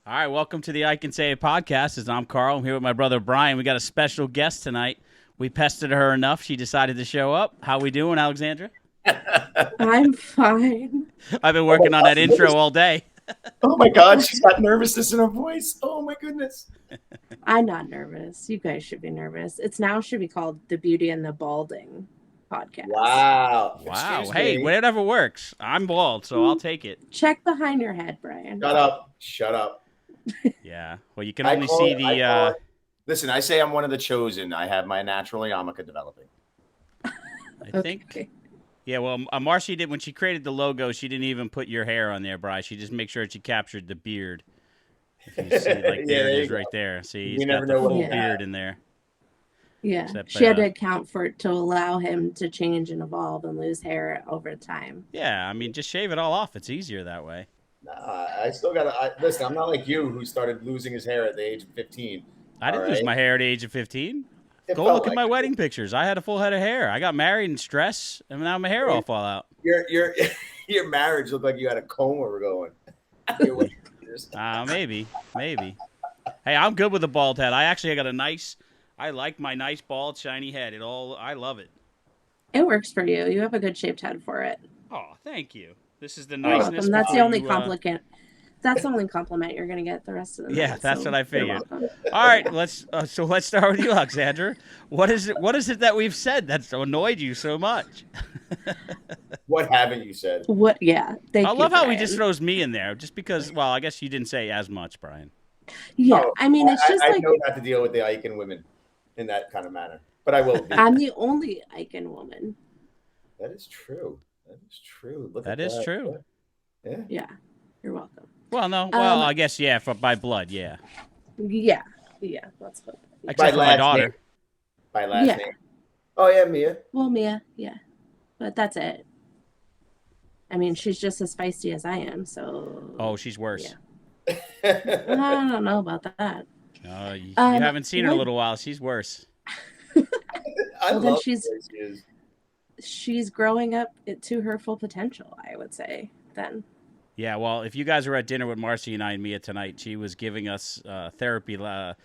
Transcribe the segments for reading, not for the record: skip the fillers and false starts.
All right, welcome to the Iken Say It podcast. As I'm Carl, I'm here with my brother Brian. We got a special guest tonight. We pestered her enough; she decided to show up. How we doing, Alexandra? I'm fine. I've been working on that intro all day. Oh my God, she's got nervousness in her voice. Oh my goodness. I'm not nervous. You guys should be nervous. It's now should be called the Beauty and the Balding podcast. Wow. Wow. Excuse Hey, me. whatever works. I'm bald, so I'll take it. Check behind your head, Brian. Shut up. Shut up. Yeah. Well, you can only see the. Listen, I say I'm one of the chosen. I have my natural yarmulke developing. I think. Yeah. Well, Marcy did when she created the logo. She didn't even put your hair on there, Bri. She just made sure she captured the beard. If you see, like there it is, right there. See, he's got the full beard in there. Yeah, she had to account for it to allow him to change and evolve and lose hair over time. Yeah, I mean, just shave it all off. It's easier that way. Nah, I still got to listen. I'm not like you, who started losing his hair at the age of 15. I didn't lose my hair at the age of 15. Go look at my wedding pictures. I had a full head of hair. I got married in stress, and now my hair all fall out. Your marriage looked like you had a comb where we're going. Maybe. Hey, I'm good with a bald head. I like my nice bald shiny head. I love it. It works for you. You have a good shaped head for it. Oh, thank you. This is the niceness. That's the only compliment. That's the only compliment you're going to get the rest of the night. Yeah, that's what I figured. All right, let's start with you, Alexandra. What is it that we've said that's annoyed you so much? What haven't you said? What? Yeah. I love how he just throws me in there, just because. Well, I guess you didn't say as much, Brian. Yeah, I mean, it's just I know not to deal with the Iken women in that kind of manner, but I will. I'm the only Iken woman. That is true. Look that is true. Yeah. Yeah. You're welcome. Well, no. Well, I guess by blood, yeah. Yeah. That's what. Except for my daughter. Name. By last name. Oh yeah, Mia. Well, Mia, yeah, but that's it. I mean, she's just as feisty as I am, so. Oh, she's worse. Yeah. I don't know about that. You haven't seen her in a little while. She's worse. She's growing up to her full potential, I would say, then. Yeah, well, if you guys were at dinner with Marcy and I and Mia tonight, she was giving us therapy, a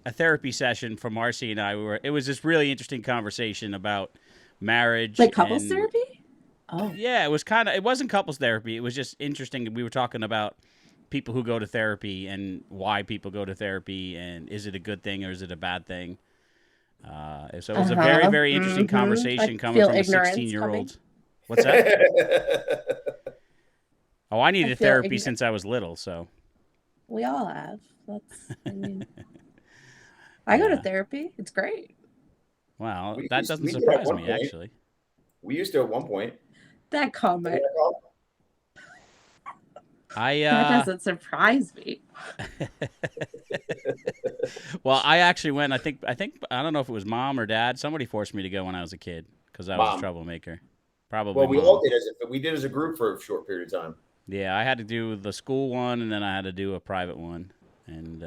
therapy session for Marcy and I. It was this really interesting conversation about marriage. Like couples therapy? Oh. Yeah, it wasn't couples therapy. It was just interesting. We were talking about people who go to therapy and why people go to therapy and is it a good thing or is it a bad thing? So it was a very, very interesting conversation coming from a 16-year-old. What's that? Oh, I needed therapy since I was little, so. We all have. I go to therapy. It's great. Wow, that doesn't surprise me, actually. We used to at one point. That comment. That doesn't surprise me. Well, I actually went. I think I don't know if it was mom or dad. Somebody forced me to go when I was a kid because I was a troublemaker. Probably. Well, we all did we did as a group for a short period of time. Yeah, I had to do the school one, and then I had to do a private one, and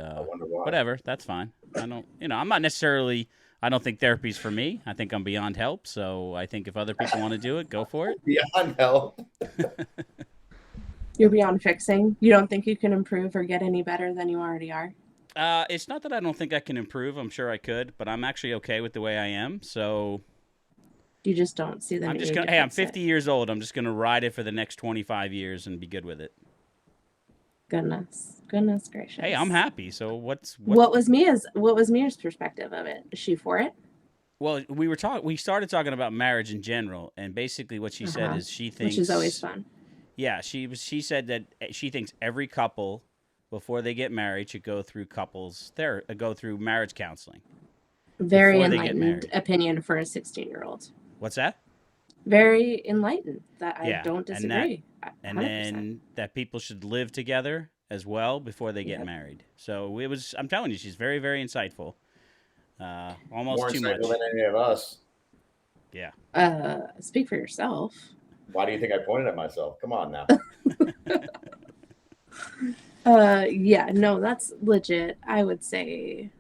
whatever. That's fine. I don't. I'm not necessarily. I don't think therapy's for me. I think I'm beyond help. So I think if other people want to do it, go for it. Beyond help. You're beyond fixing. You don't think you can improve or get any better than you already are? It's not that I don't think I can improve. I'm sure I could, but I'm actually okay with the way I am. So you just don't see the need. I'm 50 years old. I'm just gonna ride it for the next 25 years and be good with it. Goodness gracious. Hey, I'm happy. So what was Mia's perspective of it? Is she for it? Well, we started talking about marriage in general, and basically what she said is she thinks, which is always fun. Yeah, she said that she thinks every couple before they get married should go through go through marriage counseling. Very enlightened opinion for a 16-year-old. What's that? Very enlightened. I don't disagree. And then that people should live together as well before they get married. So I'm telling you, she's very, very insightful. Almost more too much. More insightful than any of us. Yeah. Speak for yourself. Why do you think I pointed at myself? Come on now. Yeah, no, that's legit. I would say,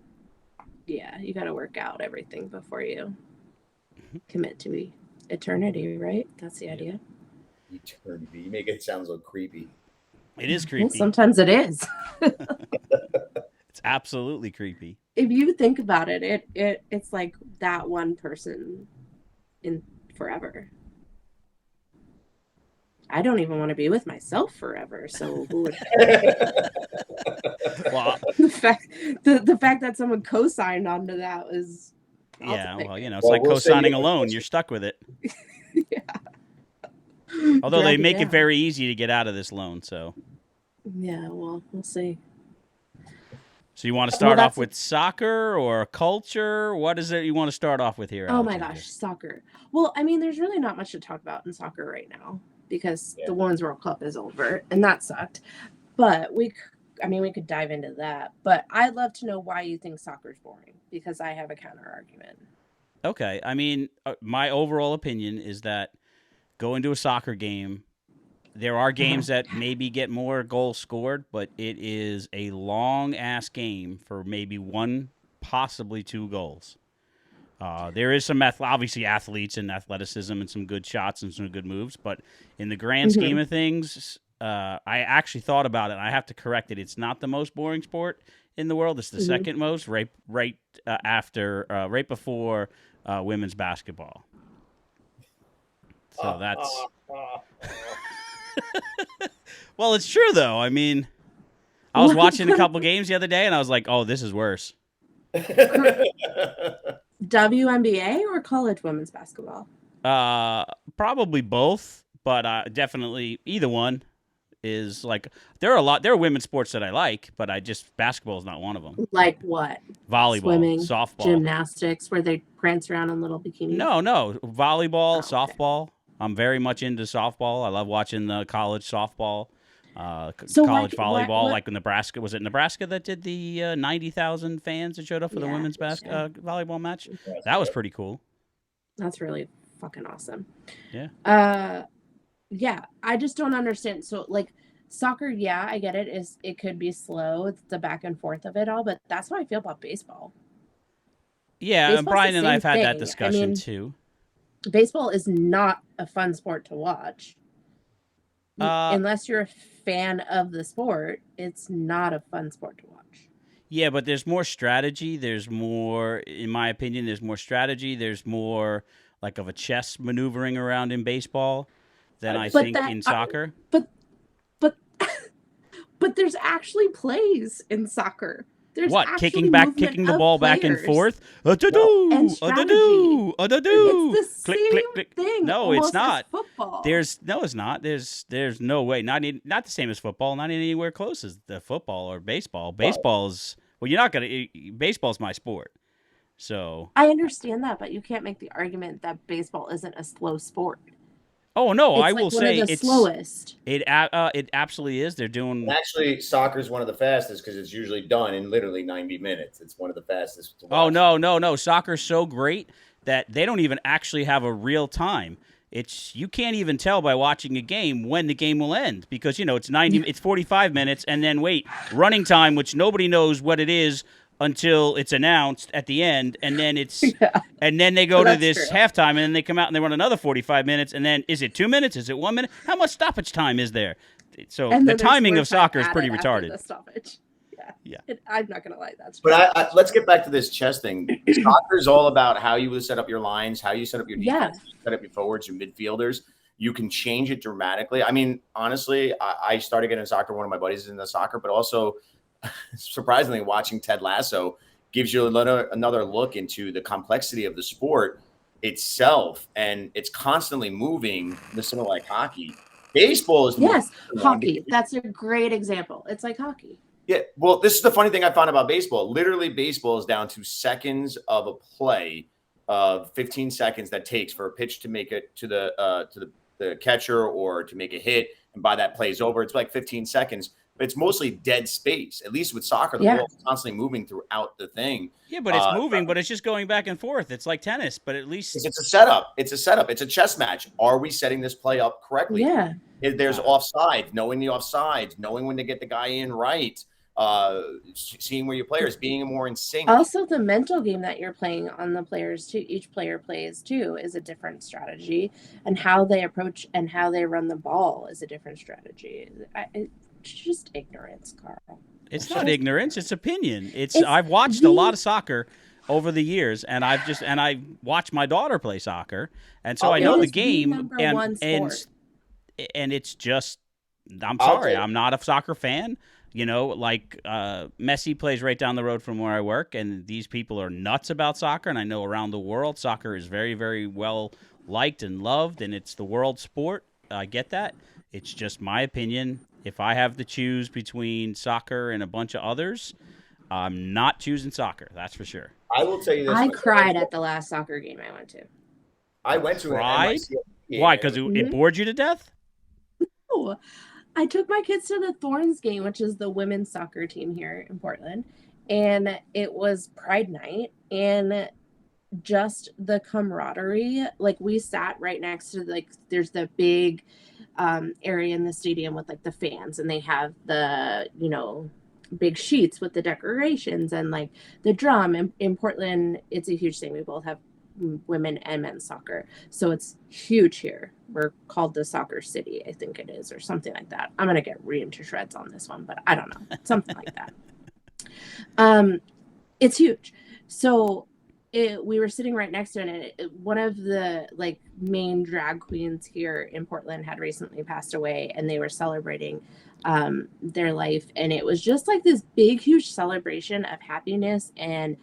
yeah, you got to work out everything before you commit to eternity, right? That's the idea. Eternity. You make it sound so creepy. It is Well, creepy. sometimes it is. It's absolutely creepy. If you think about it, it's like that one person in forever. I don't even want to be with myself forever. So who would Well, the fact that someone co-signed onto that was yeah. Well, it's Well, like we'll see. co-signing a loan. You're stuck with it. Although they Drag it make it down. very easy to get out of this loan. So Yeah, well, we'll see. you want to start that's- off with soccer or culture? What is it you want to start off with here? Oh my Alexandra? gosh, soccer. Well, I mean, there's really not much to talk about in soccer right now because Yeah. the Women's World Cup is over and that sucked. But we could dive into that. But I'd love to know why you think soccer's boring because I have a counter argument. Okay. I mean, my overall opinion is that going to a soccer game, there are games that maybe get more goals scored, but it is a long ass game for maybe one, possibly two goals. There is some obviously athletes and athleticism and some good shots and some good moves, but in the grand scheme of things, I actually thought about it. And I have to correct it. It's not the most boring sport in the world. It's the second most, right before women's basketball. So that's well, it's true though. I mean, I was watching a couple games the other day, and I was like, "Oh, this is worse." WNBA or college women's basketball? Probably both, but definitely either one is like there are women's sports that I like, but basketball is not one of them. Like what? Volleyball, Swimming, softball, gymnastics, where they prance around in little bikinis. No, volleyball, Oh, okay. softball. I'm very much into softball. I love watching the college softball, So college why- volleyball. what- Like in Nebraska, was it Nebraska that did the 90,000 fans that showed up for the Yeah, women's volleyball match? That was pretty cool. That's really fucking awesome. Yeah. Yeah, I just don't understand. So like soccer, yeah, I get it. It could be slow. It's the back and forth of it all, but that's how I feel about baseball. Yeah, Baseball's and the Brian and I same have had that thing. discussion I mean, too. Baseball is not a fun sport to watch. Uh, Unless you're a fan of the sport, it's not a fun sport to watch. Yeah, but there's more strategy. There's more, in my opinion, there's more strategy. There's more like of a chess maneuvering around in baseball than I think in soccer. But there's actually plays in soccer. There's What? actually Kicking the ball back and forth? And strategy. It's the same thing. No, almost it's not. As football. It's not. There's no way. Not the same as football. Not anywhere close as the football or baseball. Baseball's you're not gonna. Baseball's my sport. So I understand that, but you can't make the argument that baseball isn't a slow sport. Oh no, I It's will like one say of the it's slowest. It absolutely is. They're doing. And actually, soccer is one of the fastest because it's usually done in literally 90 minutes. It's one of the fastest to watch. Oh no! Soccer's so great that they don't even actually have a real time. You can't even tell by watching a game when the game will end because it's 45 minutes and then running time, which nobody knows what it is until it's announced at the end, and then and then they go to this halftime, and then they come out and they run another 45 minutes, and then is it 2 minutes? Is it 1 minute? How much stoppage time is there? So the timing of soccer is pretty retarded. The stoppage. Yeah. I'm not gonna lie, that's. But let's get back to this chess thing. Soccer is all about how you set up your lines, how you set up your defense, set up your forwards, your midfielders. You can change it dramatically. I mean, honestly, I started getting soccer. One of my buddies is into soccer, but also surprisingly, watching Ted Lasso gives you another look into the complexity of the sport itself, and it's constantly moving, similar like hockey. Baseball is hockey. That's a great example. It's like hockey. Yeah, well, this is the funny thing I found about baseball. Literally, baseball is down to seconds of a play, 15 seconds that takes for a pitch to make it to the catcher or to make a hit, and by that play's over. It's like 15 seconds. But it's mostly dead space. At least with soccer, the ball is constantly moving throughout the thing. Yeah, but it's moving, but it's just going back and forth. It's like tennis, but at least it's a setup. It's a chess match. Are we setting this play up correctly? Yeah. There's offsides, knowing the offsides, knowing when to get the guy in right, seeing where your players being more in sync. Also, the mental game that you're playing on the players too. Each player plays too is a different strategy, and how they approach and how they run the ball is a different strategy. just ignorance, Carl. It's not ignorance. It's opinion. It's I've watched a lot of soccer over the years, and I watched my daughter play soccer, and so I know the game, and it's just, I'm sorry, I'm not a soccer fan. You know, like Messi plays right down the road from where I work, and these people are nuts about soccer, and I know around the world soccer is very, very well liked and loved, and it's the world sport. I get that. It's just my opinion. If I have to choose between soccer and a bunch of others, I'm not choosing soccer. That's for sure. I will tell you this. I cried at the last soccer game I went to. I went to cried? Why? Because it bored you to death? No. I took my kids to the Thorns game, which is the women's soccer team here in Portland. And it was Pride Night. And just the camaraderie, like we sat right next to, like, there's the big area in the stadium with like the fans, and they have the, you know, big sheets with the decorations and like the drum. In Portland, it's a huge thing. We both have women and men's soccer, so it's huge here. We're called the Soccer City, I think it is, or something like that. I'm gonna get reamed to shreds on this one, but I don't know, something like that. It's huge. So we were sitting right next to it, and one of the like main drag queens here in Portland had recently passed away, and they were celebrating their life, and it was just like this big, huge celebration of happiness and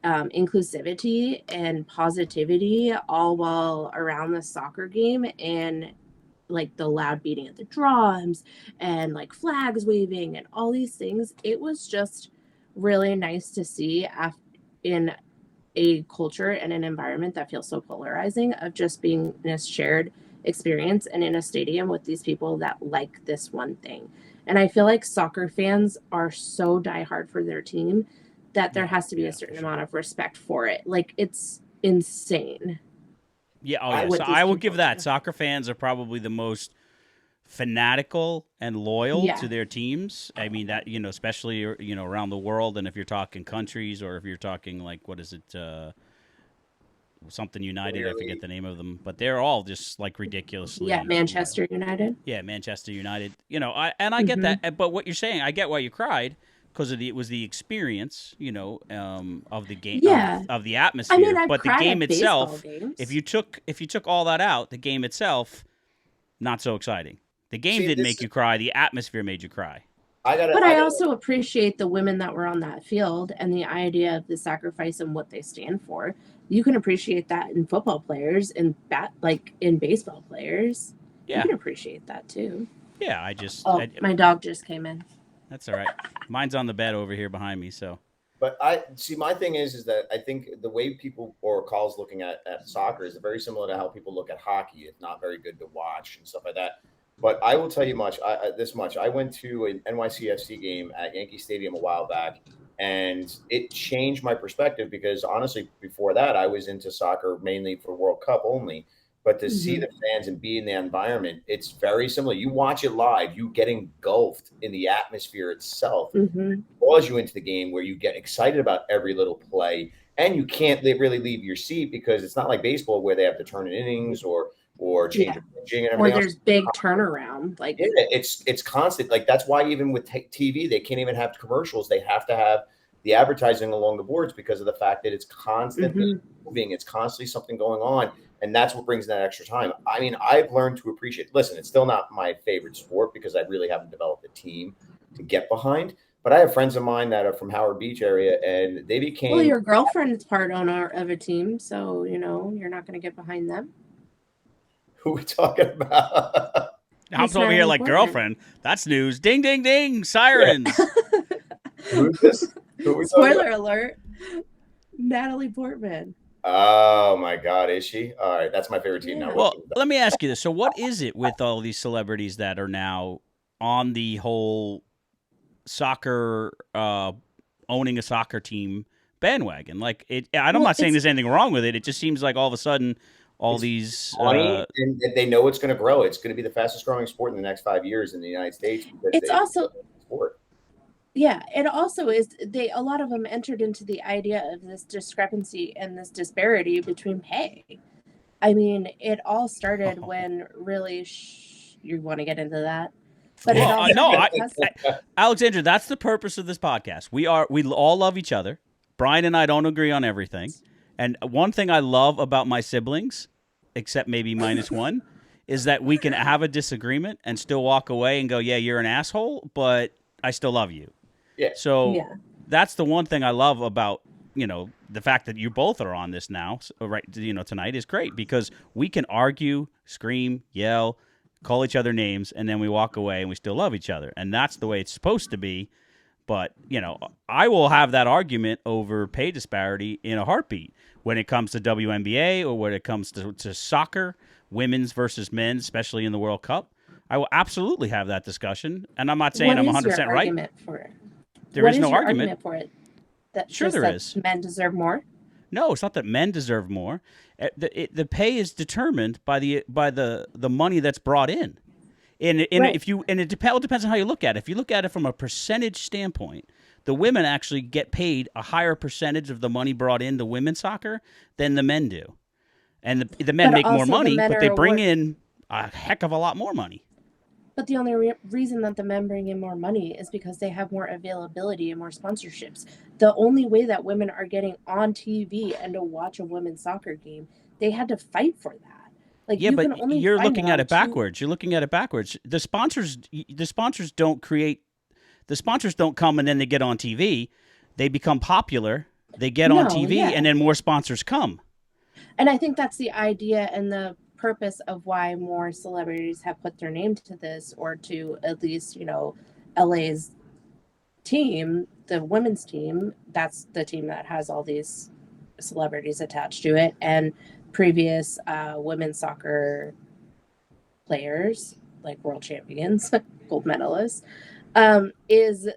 inclusivity and positivity, all while around the soccer game, and like the loud beating of the drums and like flags waving and all these things. It was just really nice to see in a culture and an environment that feels so polarizing, of just being in a shared experience and in a stadium with these people that like this one thing. And I feel like soccer fans are so diehard for their team that there has to be a certain amount of respect for it. Like, it's insane. Yeah, so I will give that. Soccer fans are probably the most fanatical and loyal to their teams. I mean, that, you know, especially, you know, around the world. And if you're talking countries, or if you're talking like, what is it, something United, I forget the name of them, but they're all just like ridiculously. Yeah, Manchester United. Yeah, Manchester United. You know, I get that, but what you're saying, I get why you cried, because it was the experience, you know, of the game, of the atmosphere. I mean, but the game itself, if you took all that out, the game itself, not so exciting. The game didn't make you cry. The atmosphere made you cry. I also appreciate the women that were on that field and the idea of the sacrifice and what they stand for. You can appreciate that in football players and in baseball players. Yeah. You can appreciate that too. Yeah, my dog just came in. That's all right. Mine's on the bed over here behind me, so. But my thing is that I think the way people or Carl's looking at soccer is very similar to how people look at hockey. It's not very good to watch and stuff like that. But I will tell you this much. I went to an NYCFC game at Yankee Stadium a while back, and it changed my perspective, because honestly, before that, I was into soccer mainly for World Cup only. But to see the fans and be in the environment, it's very similar. You watch it live, you get engulfed in the atmosphere itself. It draws you into the game, where you get excited about every little play, and you can't really leave your seat, because it's not like baseball where they have to turn in innings or change of pitching and everything. Or there's big turnaround. Like, it's constant. Like, that's why even with TV, they can't even have commercials. They have to have the advertising along the boards, because of the fact that it's constantly moving. It's constantly something going on. And that's what brings that extra time. I mean, I've learned to appreciate. Listen, it's still not my favorite sport, because I really haven't developed a team to get behind. But I have friends of mine that are from Howard Beach area, and they became. Well, your girlfriend is part owner of a team, so you know you're not going to get behind them. Who are we talking about? I'm over here like girlfriend. That's news. Ding, ding, ding. Sirens. Who's this? Who are we Spoiler alert. Natalie Portman. Oh my God, is she? All right, that's my favorite team now. Well, let me ask you this. So what is it with all these celebrities that are now on the whole soccer, owning a soccer team bandwagon? Like, I'm not saying there's anything wrong with it. It just seems like all of a sudden these and they know it's going to grow. It's going to be the fastest growing sport in the next 5 years in the United States. It's also sport. Yeah, it also is. A lot of them entered into the idea of this discrepancy and this disparity between pay. I mean, it all started when really. You want to get into that? But it Well, also no, has Alexandra, that's the purpose of this podcast. We all love each other. Brian and I don't agree on everything. And one thing I love about my siblings, except maybe minus one, is that we can have a disagreement and still walk away and go, yeah, you're an asshole, but I still love you. Yeah. So Yeah. that's the one thing I love about, the fact that you both are on this now, right? Tonight is great because we can argue, scream, yell, call each other names, and then we walk away and we still love each other. And that's the way it's supposed to be. But, I will have that argument over pay disparity in a heartbeat when it comes to WNBA or when it comes to soccer, women's versus men's, especially in the World Cup. I will absolutely have that discussion. And I'm not saying I'm 100% right. Argument for it? There is no argument for it. Sure there is. Men deserve more? No, it's not that men deserve more. The pay is determined by the money that's brought in. And Right. It all depends on how you look at it. If you look at it from a percentage standpoint, the women actually get paid a higher percentage of the money brought into women's soccer than the men do. And the men make more money, but they bring in a heck of a lot more money. But the only reason that the men bring in more money is because they have more availability and more sponsorships. The only way that women are getting on TV and to watch a women's soccer game, they had to fight for that. Like, yeah, but you're looking at it backwards. You're looking at it backwards. The sponsors don't come and then they get on TV. They become popular. They get on TV, and then more sponsors come. And I think that's the idea and the purpose of why more celebrities have put their name to this, or to at least, LA's team, the women's team. That's the team that has all these celebrities attached to it, and previous women's soccer players, like world champions, gold medalists, is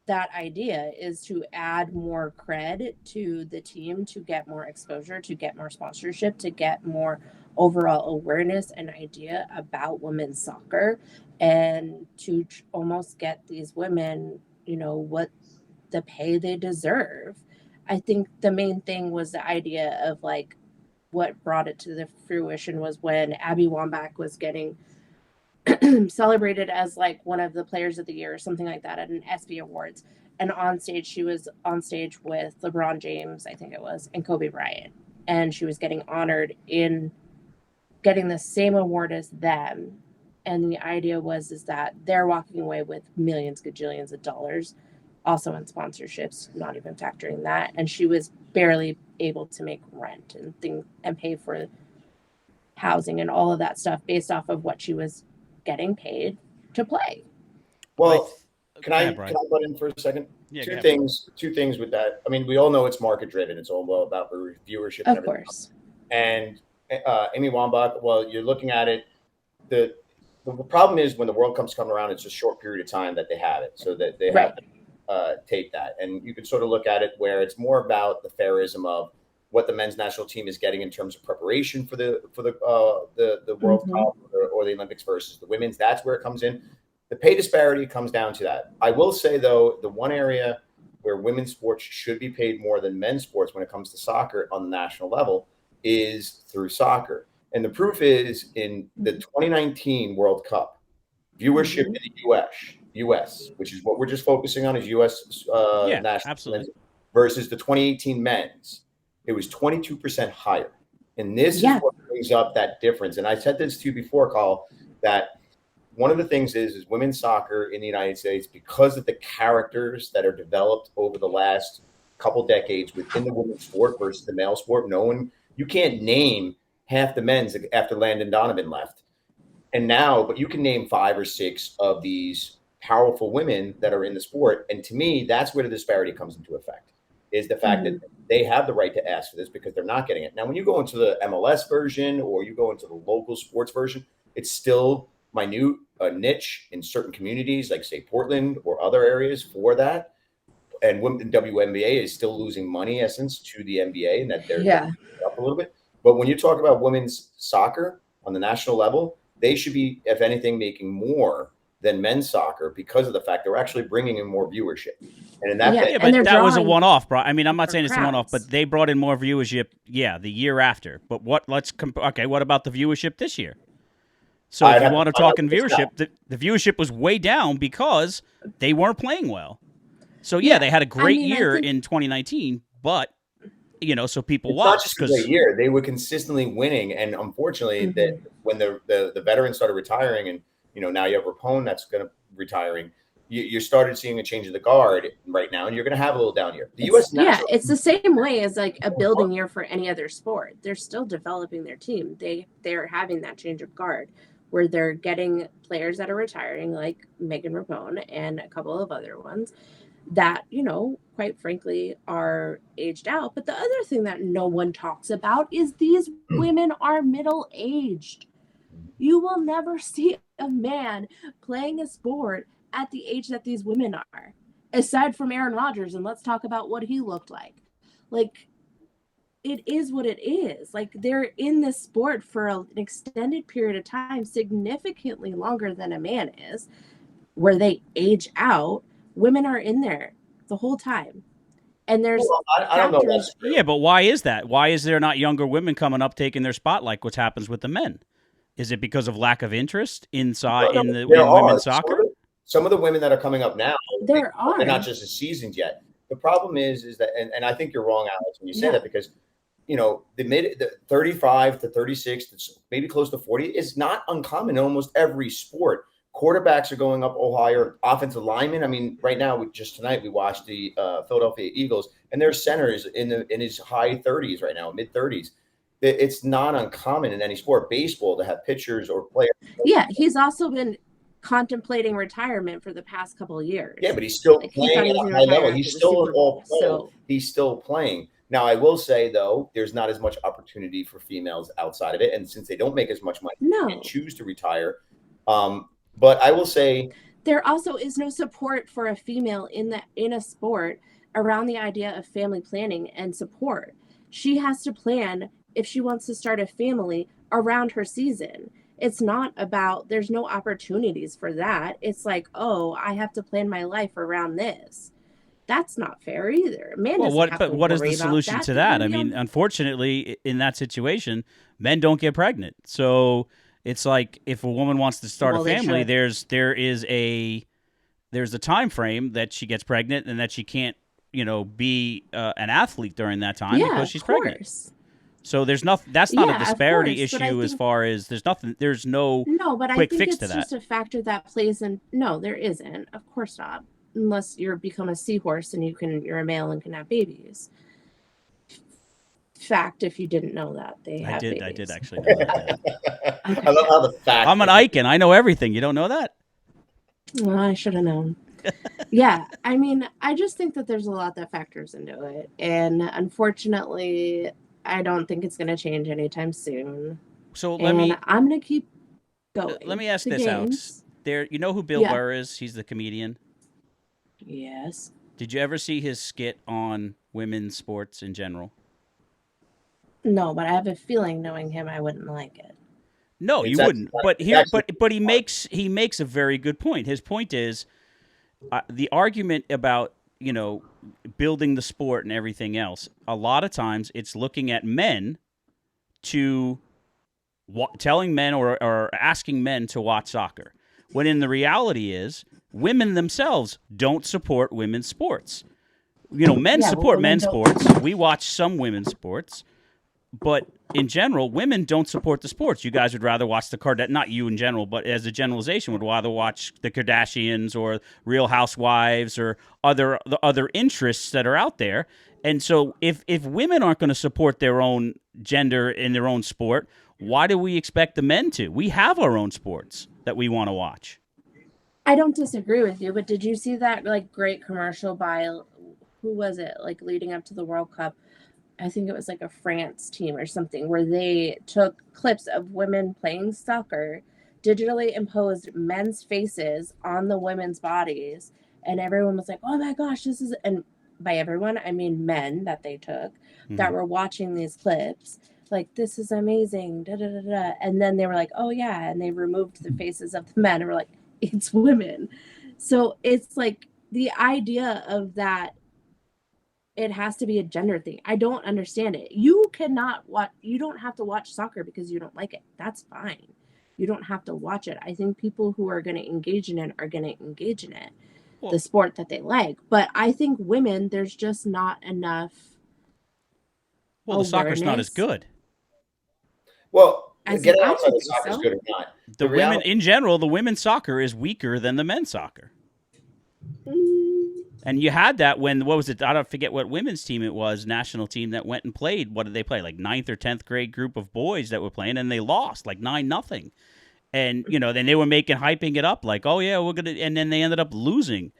that idea is to add more cred to the team, to get more exposure, to get more sponsorship, to get more overall awareness and idea about women's soccer, and to almost get these women, what the pay they deserve. I think the main thing was the idea of, like, what brought it to the fruition was when Abby Wambach was getting celebrated as like one of the players of the year or something like that at an ESPY Awards. And on stage, she was on stage with LeBron James, I think it was, and Kobe Bryant. And she was getting honored in getting the same award as them. And the idea is that they're walking away with millions, gajillions of dollars, also in sponsorships, not even factoring that. And she was barely able to make rent and pay for housing and all of that stuff based off of what she was getting paid to play. Well, can I butt in for a second? Yeah, two things with that. I mean, we all know it's market driven. It's all about viewership. And of course. And Amy Wambach, well, you're looking at it. The problem is when the World Cup's coming around, it's a short period of time that they have it, so that they have to tape that. And you can sort of look at it where it's more about the fairism of what the men's national team is getting in terms of preparation for the World Cup or the Olympics versus the women's. That's where it comes in. The pay disparity comes down to that. I will say, though, the one area where women's sports should be paid more than men's sports when it comes to soccer on the national level is through soccer. And the proof is in the 2019 World Cup, viewership in the U.S., which is what we're just focusing on, is U.S. national absolutely. Versus the 2018 men's. It was 22% higher. And this is what brings up that difference. And I said this to you before, Carl, that one of the things is women's soccer in the United States, because of the characters that are developed over the last couple decades within the women's sport versus the male sport, you can't name half the men's after Landon Donovan left. And now, but you can name 5 or 6 of these powerful women that are in the sport. And to me, that's where the disparity comes into effect, is the fact that they have the right to ask for this because they're not getting it. Now, when you go into the MLS version or you go into the local sports version, it's still minute, a niche in certain communities, like say Portland or other areas for that. And women WNBA is still losing money, essence, to the NBA, and that they're up a little bit. But when you talk about women's soccer on the national level, they should be, if anything, making more than men's soccer because of the fact they're actually bringing in more viewership. And in that, but that was a one-off, bro. I mean, I'm not saying it's a one-off, but they brought in more viewership, the year after. But what about the viewership this year? So if you want to talk in viewership, the viewership was way down because they weren't playing well. So yeah, they had a great year in 2019, but so people watched. It's not just a great year; they were consistently winning, and unfortunately, that when the veterans started retiring, and now you have Rapone that's going to retiring, you started seeing a change of the guard right now, and you're going to have a little down year. The U.S. it's the same way as like a building year for any other sport. They're still developing their team. They're having that change of guard where they're getting players that are retiring, like Megan Rapone and a couple of other ones that, quite frankly, are aged out. But the other thing that no one talks about is these women are middle-aged. You will never see a man playing a sport at the age that these women are, aside from Aaron Rodgers. And let's talk about what he looked like. Like, it is what it is. Like, they're in this sport for an extended period of time, significantly longer than a man is, where they age out. Women are in there the whole time. And there's I don't know. Yeah, but why is that? Why is there not younger women coming up taking their spotlight, which happens with the men? Is it because of lack of interest inside in women's soccer? Some of the women that are coming up now, they're not just as seasoned yet. The problem is that, and I think you're wrong, Alex, when you say that, because the 35 to 36, maybe close to 40 is not uncommon in almost every sport. Quarterbacks are going up higher. Offensive linemen. I mean, right now, tonight we watched the Philadelphia Eagles, and their center is in his high 30s right now, mid 30s. It's not uncommon in any sport, baseball, to have pitchers or players. Yeah, he's also been contemplating retirement for the past couple of years. Yeah, but he's still playing at a high level. He's still he's still playing. Now, I will say, though, there's not as much opportunity for females outside of it, and since they don't make as much money, they can choose to retire. But I will say there also is no support for a female in a sport around the idea of family planning and support. She has to plan if she wants to start a family around her season. It's not about, there's no opportunities for that. It's like, oh, I have to plan my life around this. That's not fair either. What is the solution to that? I mean, unfortunately, in that situation, men don't get pregnant. So it's like if a woman wants to start a family, there's a time frame that she gets pregnant and that she can't, be an athlete during that time because she's pregnant. So there's nothing. That's not a disparity issue as far as there's nothing. There's no quick fix to that. It's just a factor that plays in. No, there isn't. Of course not. Unless you're become a seahorse and you're a male and can have babies. Fact, if you didn't know that, I did actually know that. Okay. I love how the fact. I'm an Iken. I know everything. You don't know that? Well, I should have known. Yeah, I mean, I just think that there's a lot that factors into it, and unfortunately, I don't think it's going to change anytime soon. So I'm going to keep going. Let me ask this, Alex. You know who Bill Burr is? He's the comedian. Yes. Did you ever see his skit on women's sports in general? No, but I have a feeling, knowing him, I wouldn't like it. No, you wouldn't. But he makes a very good point. His point is the argument about building the sport and everything else. A lot of times, it's looking at men telling men or asking men to watch soccer, when in the reality is women themselves don't support women's sports. Men support men's sports. We watch some women's sports. But in general, women don't support the sports. You guys would rather watch not you in general, but as a generalization, would rather watch the Kardashians or Real Housewives or the other interests that are out there. And so if women aren't going to support their own gender in their own sport, why do we expect the men to? We have our own sports that we want to watch. I don't disagree with you, but did you see that great commercial by, who was it, leading up to the World Cup? I think it was a France team or something, where they took clips of women playing soccer, digitally imposed men's faces on the women's bodies, and everyone was like, oh my gosh, this is, and by everyone, I mean men that they took that were watching these clips, this is amazing, da da da da. And then they were like, oh yeah, and they removed the faces of the men and were like, it's women. So it's the idea of that, it has to be a gender thing. I don't understand it. You don't have to watch soccer because you don't like it. That's fine. You don't have to watch it. I think people who are going to engage in it are going to engage in it, Well, the sport that they like. But I think women, there's just not enough the soccer's not as awareness. good. Well, As getting I outside don't the think soccer is so. good or not. The women, reality, in general, the women's soccer is weaker than the men's soccer. And you had that when, what was it? I don't forget what women's team it was, national team that went and played. What did they play? Like 9th or 10th grade group of boys that were playing, and they lost like 9-0. And, then they were hyping it up like, oh, yeah, we're going to, and then they ended up losing.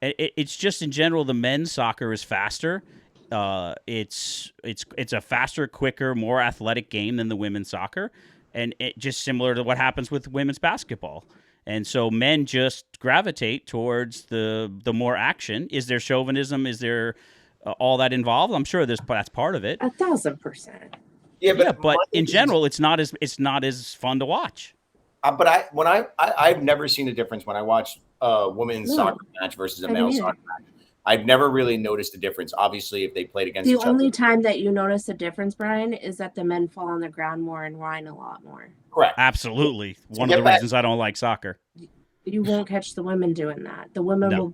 It's just in general, the men's soccer is faster. It's a faster, quicker, more athletic game than the women's soccer. And it just similar to what happens with women's basketball. And so men just gravitate towards the more action. Is there chauvinism? Is there all that involved? I'm sure that's part of it. 1,000%. Yeah, but in general, it's not as fun to watch. But I've never seen a difference when I watch a women's soccer match versus a male soccer match. I've never really noticed a difference. Obviously, if they played against each other. The only time that you notice a difference, Brian, is that the men fall on the ground more and whine a lot more. Correct. Absolutely. One of the reasons I don't like soccer. You won't catch the women doing that. The women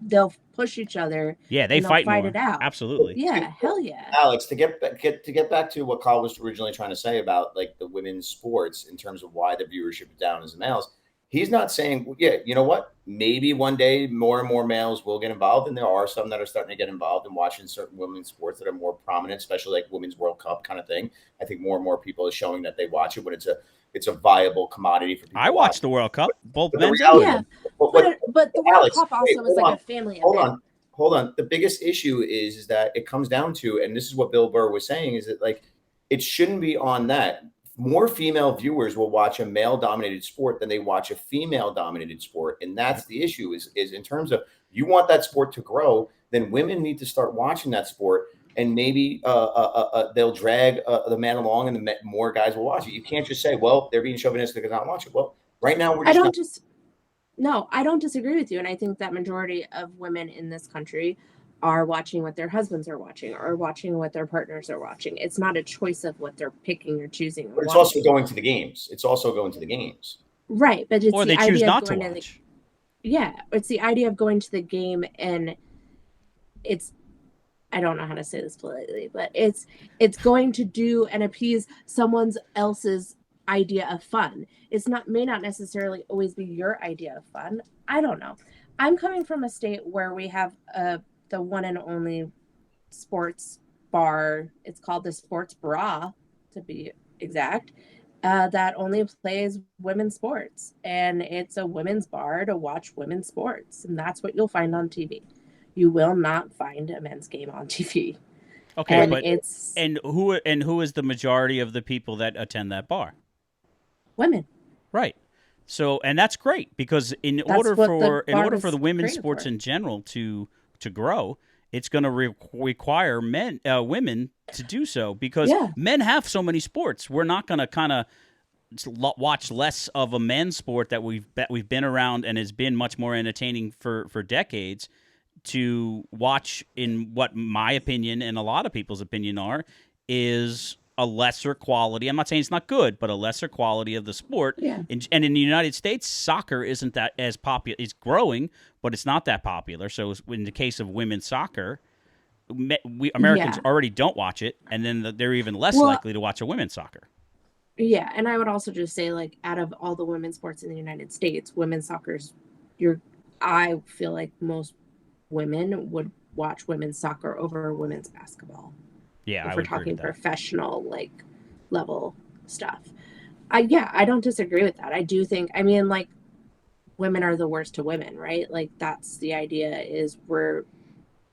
they'll push each other. Yeah, they fight it out. Absolutely. Yeah, hell yeah. Alex, to get back to what Kyle was originally trying to say about like the women's sports in terms of why the viewership is down as the males. He's not saying, yeah, you know what? Maybe one day more and more males will get involved, and there are some that are starting to get involved in watching certain women's sports that are more prominent, especially like Women's World Cup kind of thing. I think more and more people are showing that they watch it when it's a viable commodity for people. I watched the World Cup, both men's and women's. But the World Cup also is like a family event. Hold on. The biggest issue is that it comes down to, and this is what Bill Burr was saying, is that like it shouldn't be on that. More female viewers will watch a male-dominated sport than they watch a female-dominated sport, and that's the issue. Is in terms of you want that sport to grow, then women need to start watching that sport, and maybe they'll drag the man along, and more guys will watch it. You can't just say, "Well, they're being chauvinistic and not watch it." Well, right now we're just. No, I don't disagree with you, and I think that majority of women in this country are watching what their husbands are watching or watching what their partners are watching. It's not a choice of what they're picking or choosing. But it's also going to the games. Right, but it's or they choose not to watch. It's the idea of going to the game, and I don't know how to say this politely, but it's going to do and appease someone else's idea of fun. May not necessarily always be your idea of fun. I don't know. I'm coming from a state where we have the one and only sports bar. It's called the Sports Bra, to be exact, that only plays women's sports. And it's a women's bar to watch women's sports. And that's what you'll find on TV. You will not find a men's game on TV. Okay, and who is the majority of the people that attend that bar? Women. Right. So, and that's great, because in order for the women's sports in general to grow, it's going to require women to do so, because men have so many sports. We're not going to kind of watch less of a men's sport that we've been around and has been much more entertaining for decades, to watch in what my opinion and a lot of people's opinion is a lesser quality. I'm not saying it's not good, but a lesser quality of the sport. Yeah. And in the United States, soccer isn't that as popular. It's growing, but it's not that popular. So in the case of women's soccer, Americans already don't watch it, and then they're even less likely to watch a women's soccer. Yeah, and I would also just say, like, out of all the women's sports in the United States, women's soccer's I feel like most women would watch women's soccer over women's basketball. Yeah, if we're talking professional level stuff. I don't disagree with that. I do think, like, women are the worst to women, right? Like, that's the idea, is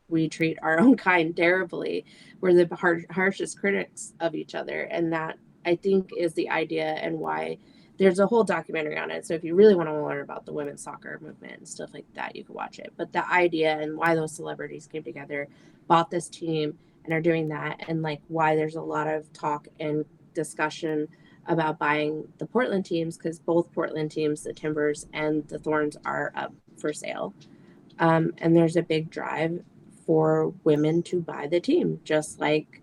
we treat our own kind terribly. We're the harshest critics of each other, and that, I think, is the idea, and why there's a whole documentary on it. So if you really want to learn about the women's soccer movement and stuff like that, you can watch it. But the idea and why those celebrities came together, bought this team, and are doing that, and like why there's a lot of talk and discussion about buying the Portland teams, because both Portland teams, the Timbers and the Thorns, are up for sale. And there's a big drive for women to buy the team, just like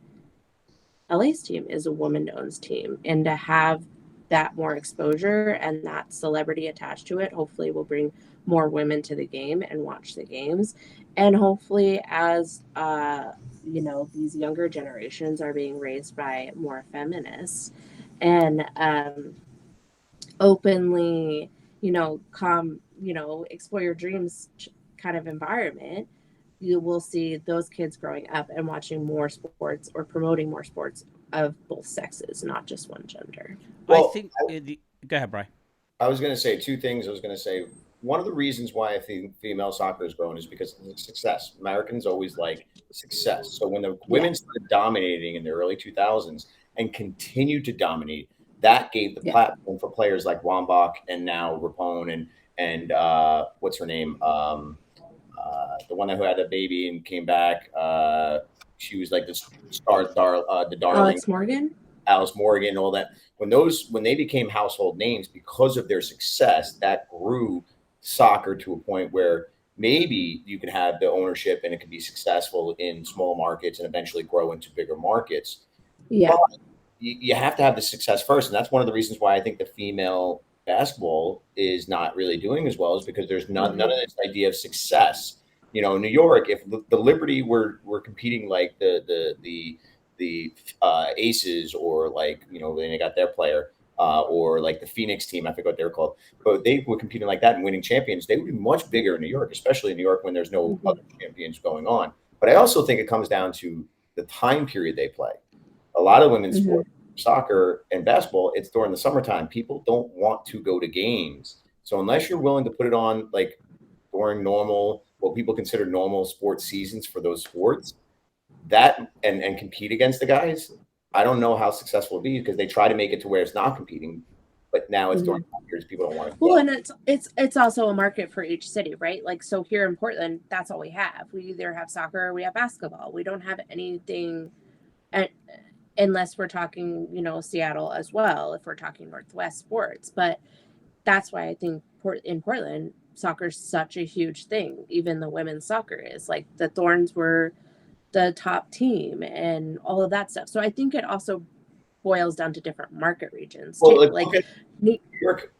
LA's team is a woman-owned team. And to have that more exposure and that celebrity attached to it hopefully will bring more women to the game and watch the games. And hopefully, as these younger generations are being raised by more feminists and openly, explore your dreams kind of environment, you will see those kids growing up and watching more sports or promoting more sports of both sexes, not just one gender. I Well, think. Go ahead, Brian. I was going to say two things. I was going to say one of the reasons why I think female soccer has grown is because of success. Americans always like success. So when the women started dominating in the early 2000s and continued to dominate, that gave the platform for players like Wambach and now Rapone and what's her name, the one who had a baby and came back. She was like the the darling. Alice Morgan, all that. When they became household names because of their success, that grew soccer to a point where maybe you can have the ownership and it can be successful in small markets and eventually grow into bigger markets. Yeah. But you have to have the success first. And that's one of the reasons why I think the female basketball is not really doing as well, is because there's none of this idea of success. You know, in New York, if the Liberty were competing like the Aces, or like, when they got their player, or like the Phoenix team, I forget what they're called, but they were competing like that and winning champions, they would be much bigger in New York, especially in New York when there's no other champions going on. But I also think it comes down to the time period they play. A lot of women's sports, soccer and basketball, it's during the summertime. People don't want to go to games. So unless you're willing to put it on like during what people consider normal sports seasons for those sports, that and compete against the guys, I don't know how successful it'll be, because they try to make it to where it's not competing, but now it's during periods people don't want to. Well, and it's also a market for each city, right? Like, so here in Portland, that's all we have. We either have soccer or we have basketball. We don't have anything, unless we're talking, Seattle as well, if we're talking Northwest sports. But that's why I think in Portland, soccer is such a huge thing. Even the women's soccer is, like, the Thorns were the top team and all of that stuff. So I think it also boils down to different market regions too. Well, like New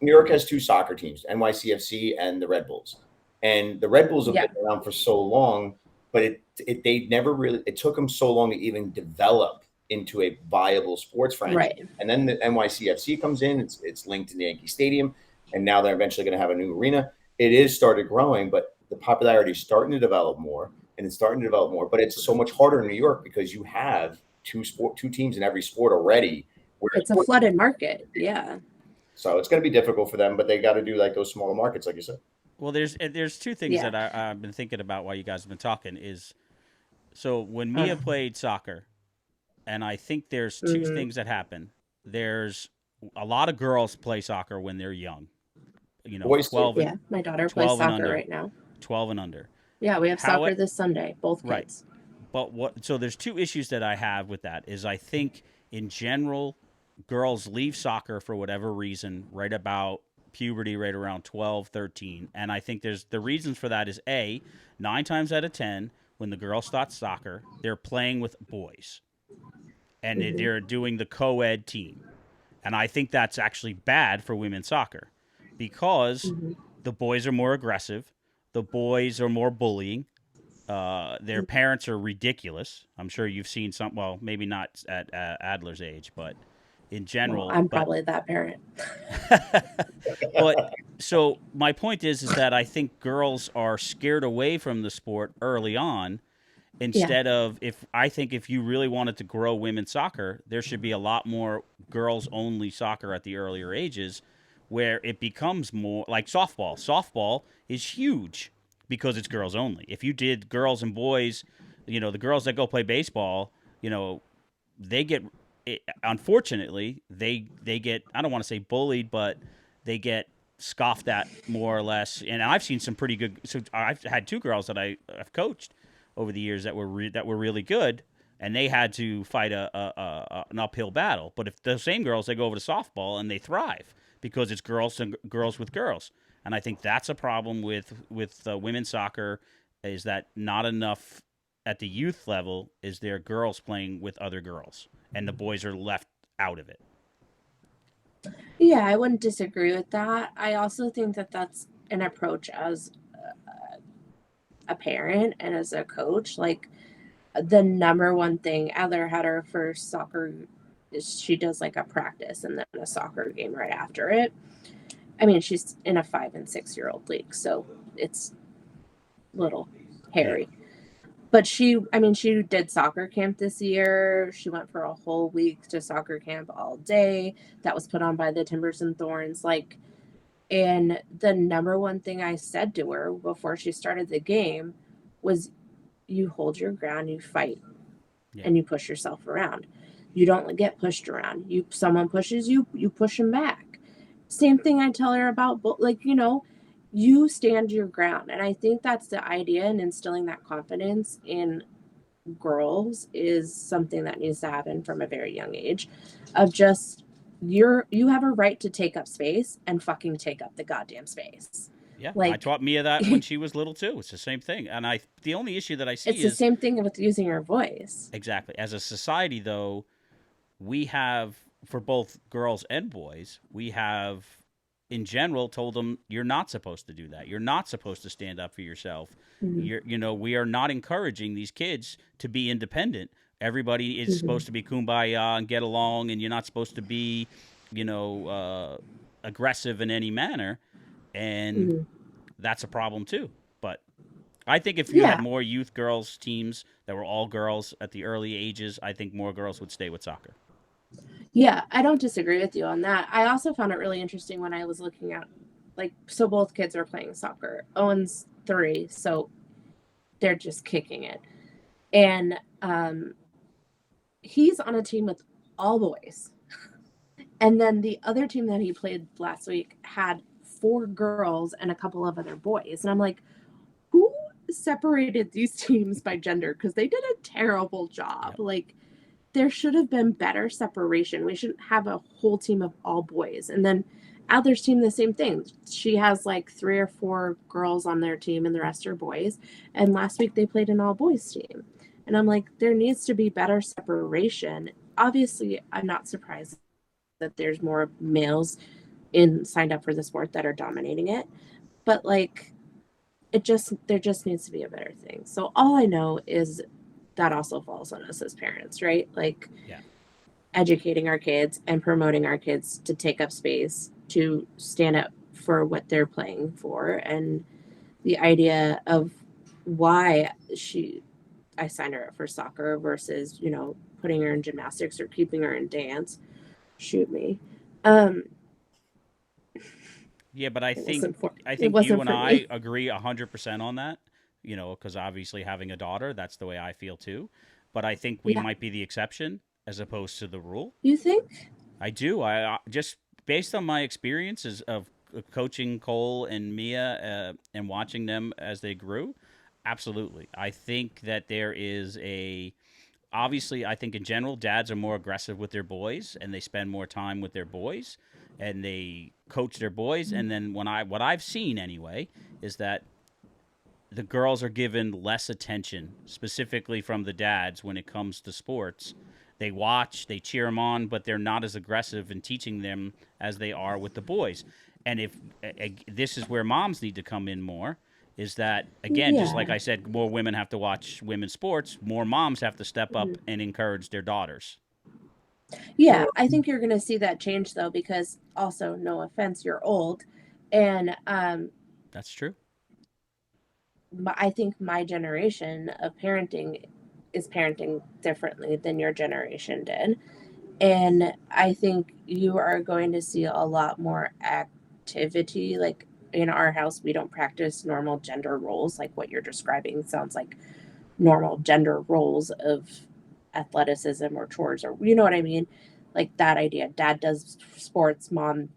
York has two soccer teams, NYCFC and the Red Bulls. And the Red Bulls have been around for so long, but they never really, it took them so long to even develop into a viable sports franchise. Right. And then the NYCFC comes in, it's linked to the Yankee Stadium, and now they're eventually going to have a new arena. It is started growing, but the popularity is starting to develop more, but it's so much harder in New York because you have two teams in every sport already. It's a flooded market. Yeah. So it's going to be difficult for them, but they got to do like those smaller markets, like you said. Well, there's two things that I've been thinking about while you guys have been talking. Is so when Mia played soccer, and I think there's two things that happen. There's a lot of girls play soccer when they're young. Boys 12. Yeah, my daughter plays soccer right now. 12 and under. Yeah, we have soccer this Sunday, both kids. Right. But so there's two issues that I have with that. Is I think in general, girls leave soccer for whatever reason right about puberty, right around 12, 13. And I think the reasons for that is 9 times out of 10, when the girl starts soccer, they're playing with boys. And they're doing the co-ed team. And I think that's actually bad for women's soccer, because the boys are more aggressive. The boys are more bullying. Their parents are ridiculous. I'm sure you've seen some, well, maybe not at Adler's age, but in general. Well, I'm probably that parent. But so my point is that I think girls are scared away from the sport early on, instead of, if you really wanted to grow women's soccer, there should be a lot more girls only soccer at the earlier ages, where it becomes more like softball. Softball is huge because it's girls only. If you did girls and boys, the girls that go play baseball, they get, unfortunately, they get, I don't want to say bullied, but they get scoffed at more or less. And I've seen some pretty good, so I've had two girls that I've coached over the years that were really good, and they had to fight an uphill battle. But if the same girls, they go over to softball and they thrive, because it's girls with girls. And I think that's a problem with women's soccer, is that not enough at the youth level is there girls playing with other girls, and the boys are left out of it. Yeah, I wouldn't disagree with that. I also think that that's an approach as a parent and as a coach. Like, the number one thing, Adler had her first soccer, she does like a practice and then a soccer game right after it. I mean, she's in a 5 and 6 year old league, so it's little hairy. Yeah. But she did soccer camp this year. She went for a whole week to soccer camp all day. That was put on by the Timbers and Thorns. Like, and the number one thing I said to her before she started the game was, you hold your ground, you fight, Yeah. and you push yourself around. You don't get pushed around. Someone pushes you, you push them back. Same thing I tell her about, like, you stand your ground. And I think that's the idea, and instilling that confidence in girls is something that needs to happen from a very young age, of just, you have a right to take up space and fucking take up the goddamn space. Yeah, I Like, taught Mia that when she was little too. It's the same thing, and the only issue that I see it's the is same thing with using your voice. exactly as a society though we have for both girls and boys we have in general told them you're not supposed to do that. You're not supposed to stand up for yourself. Mm-hmm. We are not encouraging these kids to be independent. Everybody is Mm-hmm. supposed to be kumbaya and get along, and you're not supposed to be, aggressive in any manner, and Mm-hmm. that's a problem too. But I think if you had Yeah. more youth girls teams that were all girls at the early ages, I think more girls would stay with soccer. Yeah, I don't disagree with you on that. I also found it really interesting when I was looking at, like, so both kids are playing soccer. Owen's 3, so they're just kicking it. And he's on a team with all boys. And then the other team that he played last week had 4 girls and a couple of other boys. And I'm like, who separated these teams by gender? Because they did a terrible job. Yep. Like, there should have been better separation. We shouldn't have a whole team of all boys. And then Adler's team, the same thing. She has like 3 or 4 girls on their team and the rest are boys. And last week they played an all boys team. And I'm like, there needs to be better separation. Obviously, I'm not surprised that there's more males signed up for the sport that are dominating it. But like, there just needs to be a better thing. So all I know is that also falls on us as parents, right? Like, Yeah. educating our kids and promoting our kids to take up space, to stand up for what they're playing for. And the idea of why I signed her up for soccer versus, putting her in gymnastics or keeping her in dance. Shoot me. Yeah, but I It think wasn't for I it think you wasn't and for I me. agree 100% on that. Because obviously having a daughter, that's the way I feel too. But I think we Yeah. might be the exception as opposed to the rule. You think? I do. I just based on my experiences of coaching Cole and Mia and watching them as they grew. Absolutely, I think that there is a obviously, I think in general, dads are more aggressive with their boys and they spend more time with their boys and they coach their boys. And then what I've seen anyway is that the girls are given less attention, specifically from the dads when it comes to sports. They watch, they cheer them on, but they're not as aggressive in teaching them as they are with the boys. And if this is where moms need to come in more, is that again, just like Yeah. I said, more women have to watch women's sports, more moms have to step up and encourage their daughters. Yeah, I think you're going to see that change though, because also, no offense, you're old. And That's true. I think my generation of parenting is parenting differently than your generation did. And I think you are going to see a lot more activity. Like, in our house, we don't practice normal gender roles. Like what you're describing sounds like normal gender roles of athleticism or chores, or you know what I mean? Like that idea. Dad does sports, mom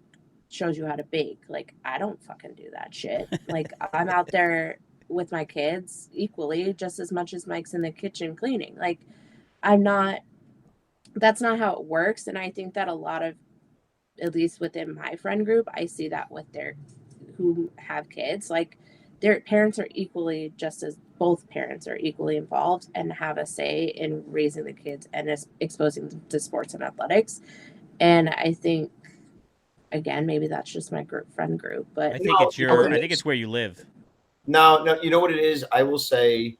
shows you how to bake. Like, I don't fucking do that shit. Like, I'm out there with my kids equally just as much as Mike's in the kitchen cleaning. Like, I'm not, that's not how it works. And I think that a lot of, at least within my friend group, I see that with who have kids. Like, their parents are equally, just as both parents are equally involved and have a say in raising the kids and exposing them to sports and athletics. And I think again, maybe that's just my friend group, but I think it's your. I think it's where you live. No, you know what it is? I will say,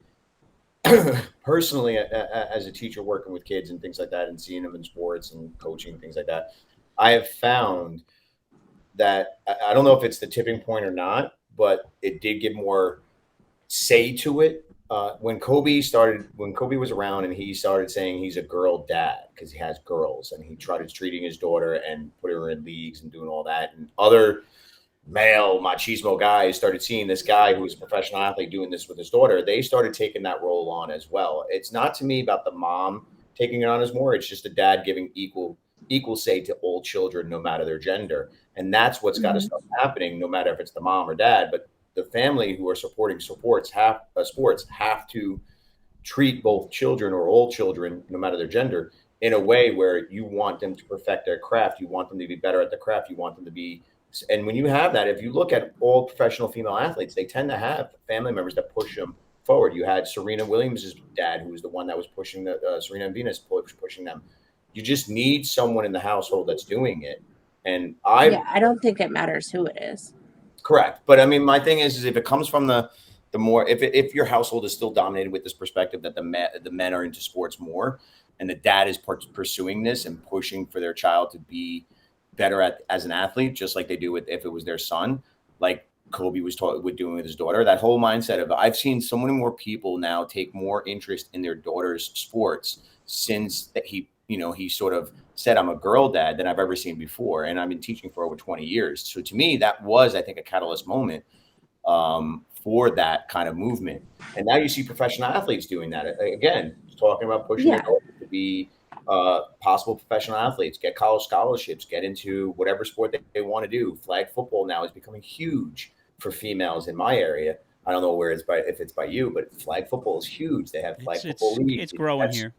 personally, as a teacher working with kids and things like that, and seeing them in sports and coaching and things like that, I have found that I don't know if it's the tipping point or not, but it did give more say to it. When Kobe was around, and he started saying he's a girl dad because he has girls, and he started treating his daughter and putting her in leagues and doing all that, and other male machismo guys started seeing this guy who was a professional athlete doing this with his daughter. They started taking that role on as well. It's not to me about the mom taking it on as more. It's just a dad giving equal say to all children, no matter their gender. And that's what's got to stop happening, no matter if it's the mom or dad. But the family who are supporting sports have to treat both children or all children, no matter their gender, in a way where you want them to perfect their craft. You want them to be better at the craft. You want them to be. And when you have that, if you look at all professional female athletes, they tend to have family members that push them forward. You had Serena Williams' dad, who was the one that was pushing Serena and Venus pushing them. You just need someone in the household that's doing it. And I don't think it matters who it is. Correct. But I mean, my thing is if it comes from the more, if your household is still dominated with this perspective that the men are into sports more, and the dad is pursuing this and pushing for their child to be better as an athlete, just like they do with if it was their son, like Kobe was doing with his daughter. That whole mindset of I've seen so many more people now take more interest in their daughter's sports since that he sort of said I'm a girl dad than I've ever seen before, and I've been teaching for over 20 years. So to me, that was, I think, a catalyst moment for that kind of movement. And now you see professional athletes doing that again, talking about pushing their daughter to be possible professional athletes, get college scholarships, get into whatever sport they want to do. Flag football now is becoming huge for females in my area. I don't know if it's by you, but flag football is huge. They have flag football leagues. It's growing here.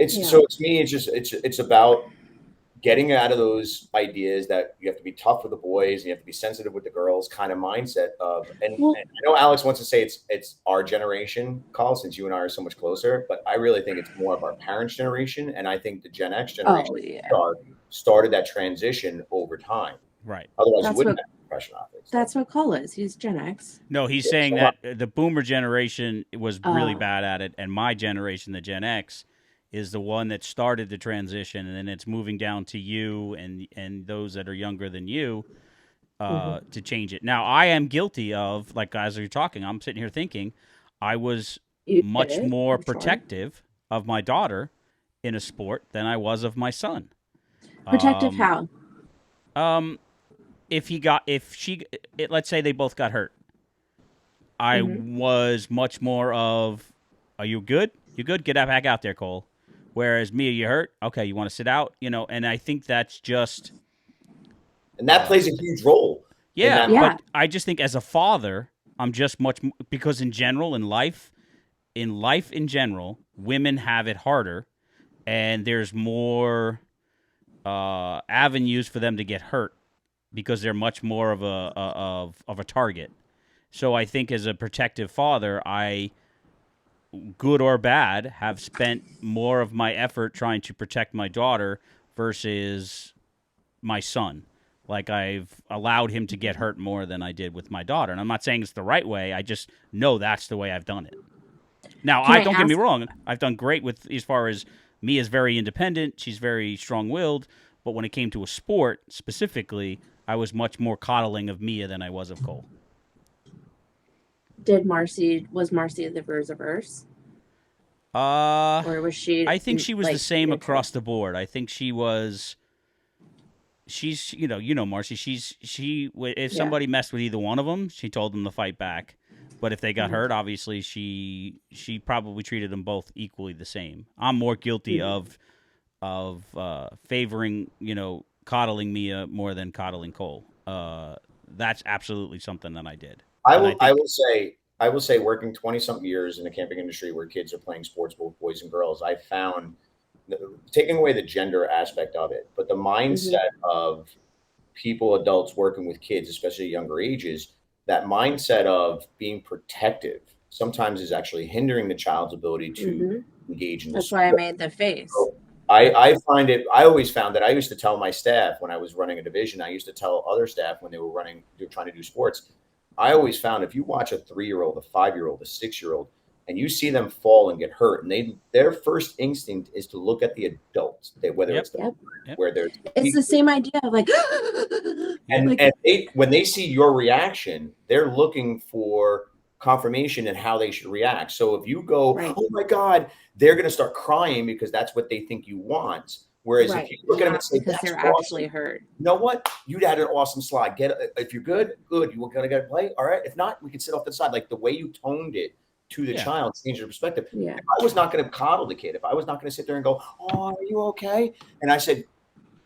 So to me, it's about getting out of those ideas that you have to be tough with the boys and you have to be sensitive with the girls kind of mindset of, and I know Alex wants to say it's our generation, Carl, since you and I are so much closer, but I really think it's more of our parents' generation. And I think the Gen X generation started that transition over time. Right. Otherwise you wouldn't have professional athletes. That's what Cole is. He's Gen X. No, he's saying that the boomer generation was really bad at it. And my generation, the Gen X, is the one that started the transition, and then it's moving down to you and those that are younger than you to change it. Now, I am guilty of, like, as you're talking, I'm sitting here thinking I was much more protective of my daughter in a sport than I was of my son. Protective how? Let's say they both got hurt. I was much more of, are you good? You good? Get back out there, Cole. Whereas Mia, you hurt? Okay, you want to sit out? And I think that's just... And that plays a huge role. Yeah, but I just think as a father, I'm just much... Because in general, in life in general, women have it harder, and there's more avenues for them to get hurt because they're much more of a target. So I think as a protective father, good or bad, have spent more of my effort trying to protect my daughter versus my son. Like, I've allowed him to get hurt more than I did with my daughter. And I'm not saying it's the right way. I just know that's the way I've done it. Now, don't get me wrong. I've done great with, as far as Mia's very independent. She's very strong-willed. But when it came to a sport specifically, I was much more coddling of Mia than I was of Cole. Was Marcy the reverse? Or was she? I think she was the same across the board. I think she's Marcy. If somebody messed with either one of them, she told them to fight back. But if they got hurt, obviously she probably treated them both equally the same. I'm more guilty of favoring, coddling Mia more than coddling Cole. That's absolutely something that I did. I will say working 20-something years in the camping industry where kids are playing sports, both boys and girls, I found taking away the gender aspect of it, but the mindset of adults working with kids, especially younger ages, that mindset of being protective sometimes is actually hindering the child's ability to engage in the That's sport. why I made the face. So I find it, I always found that I used to tell my staff when I was running a division, I used to tell other staff when they were trying to do sports. I always found if you watch a 3-year-old, a 5-year-old, a 6-year-old, and you see them fall and get hurt, and their first instinct is to look at the adults, whether it's the where there's it's the same idea of like, and when they see your reaction, they're looking for confirmation in how they should react. So if you go, oh my God, they're going to start crying because that's what they think you want. Whereas if you look at them and say, because they're actually hurt. You know what? You had an awesome slide. If you're good. You were going to get a play. All right. If not, we can sit off to the side. Like the way you toned it to the child changed their perspective. Yeah. If I was not going to coddle the kid, if I was not going to sit there and go, oh, are you okay? And I said,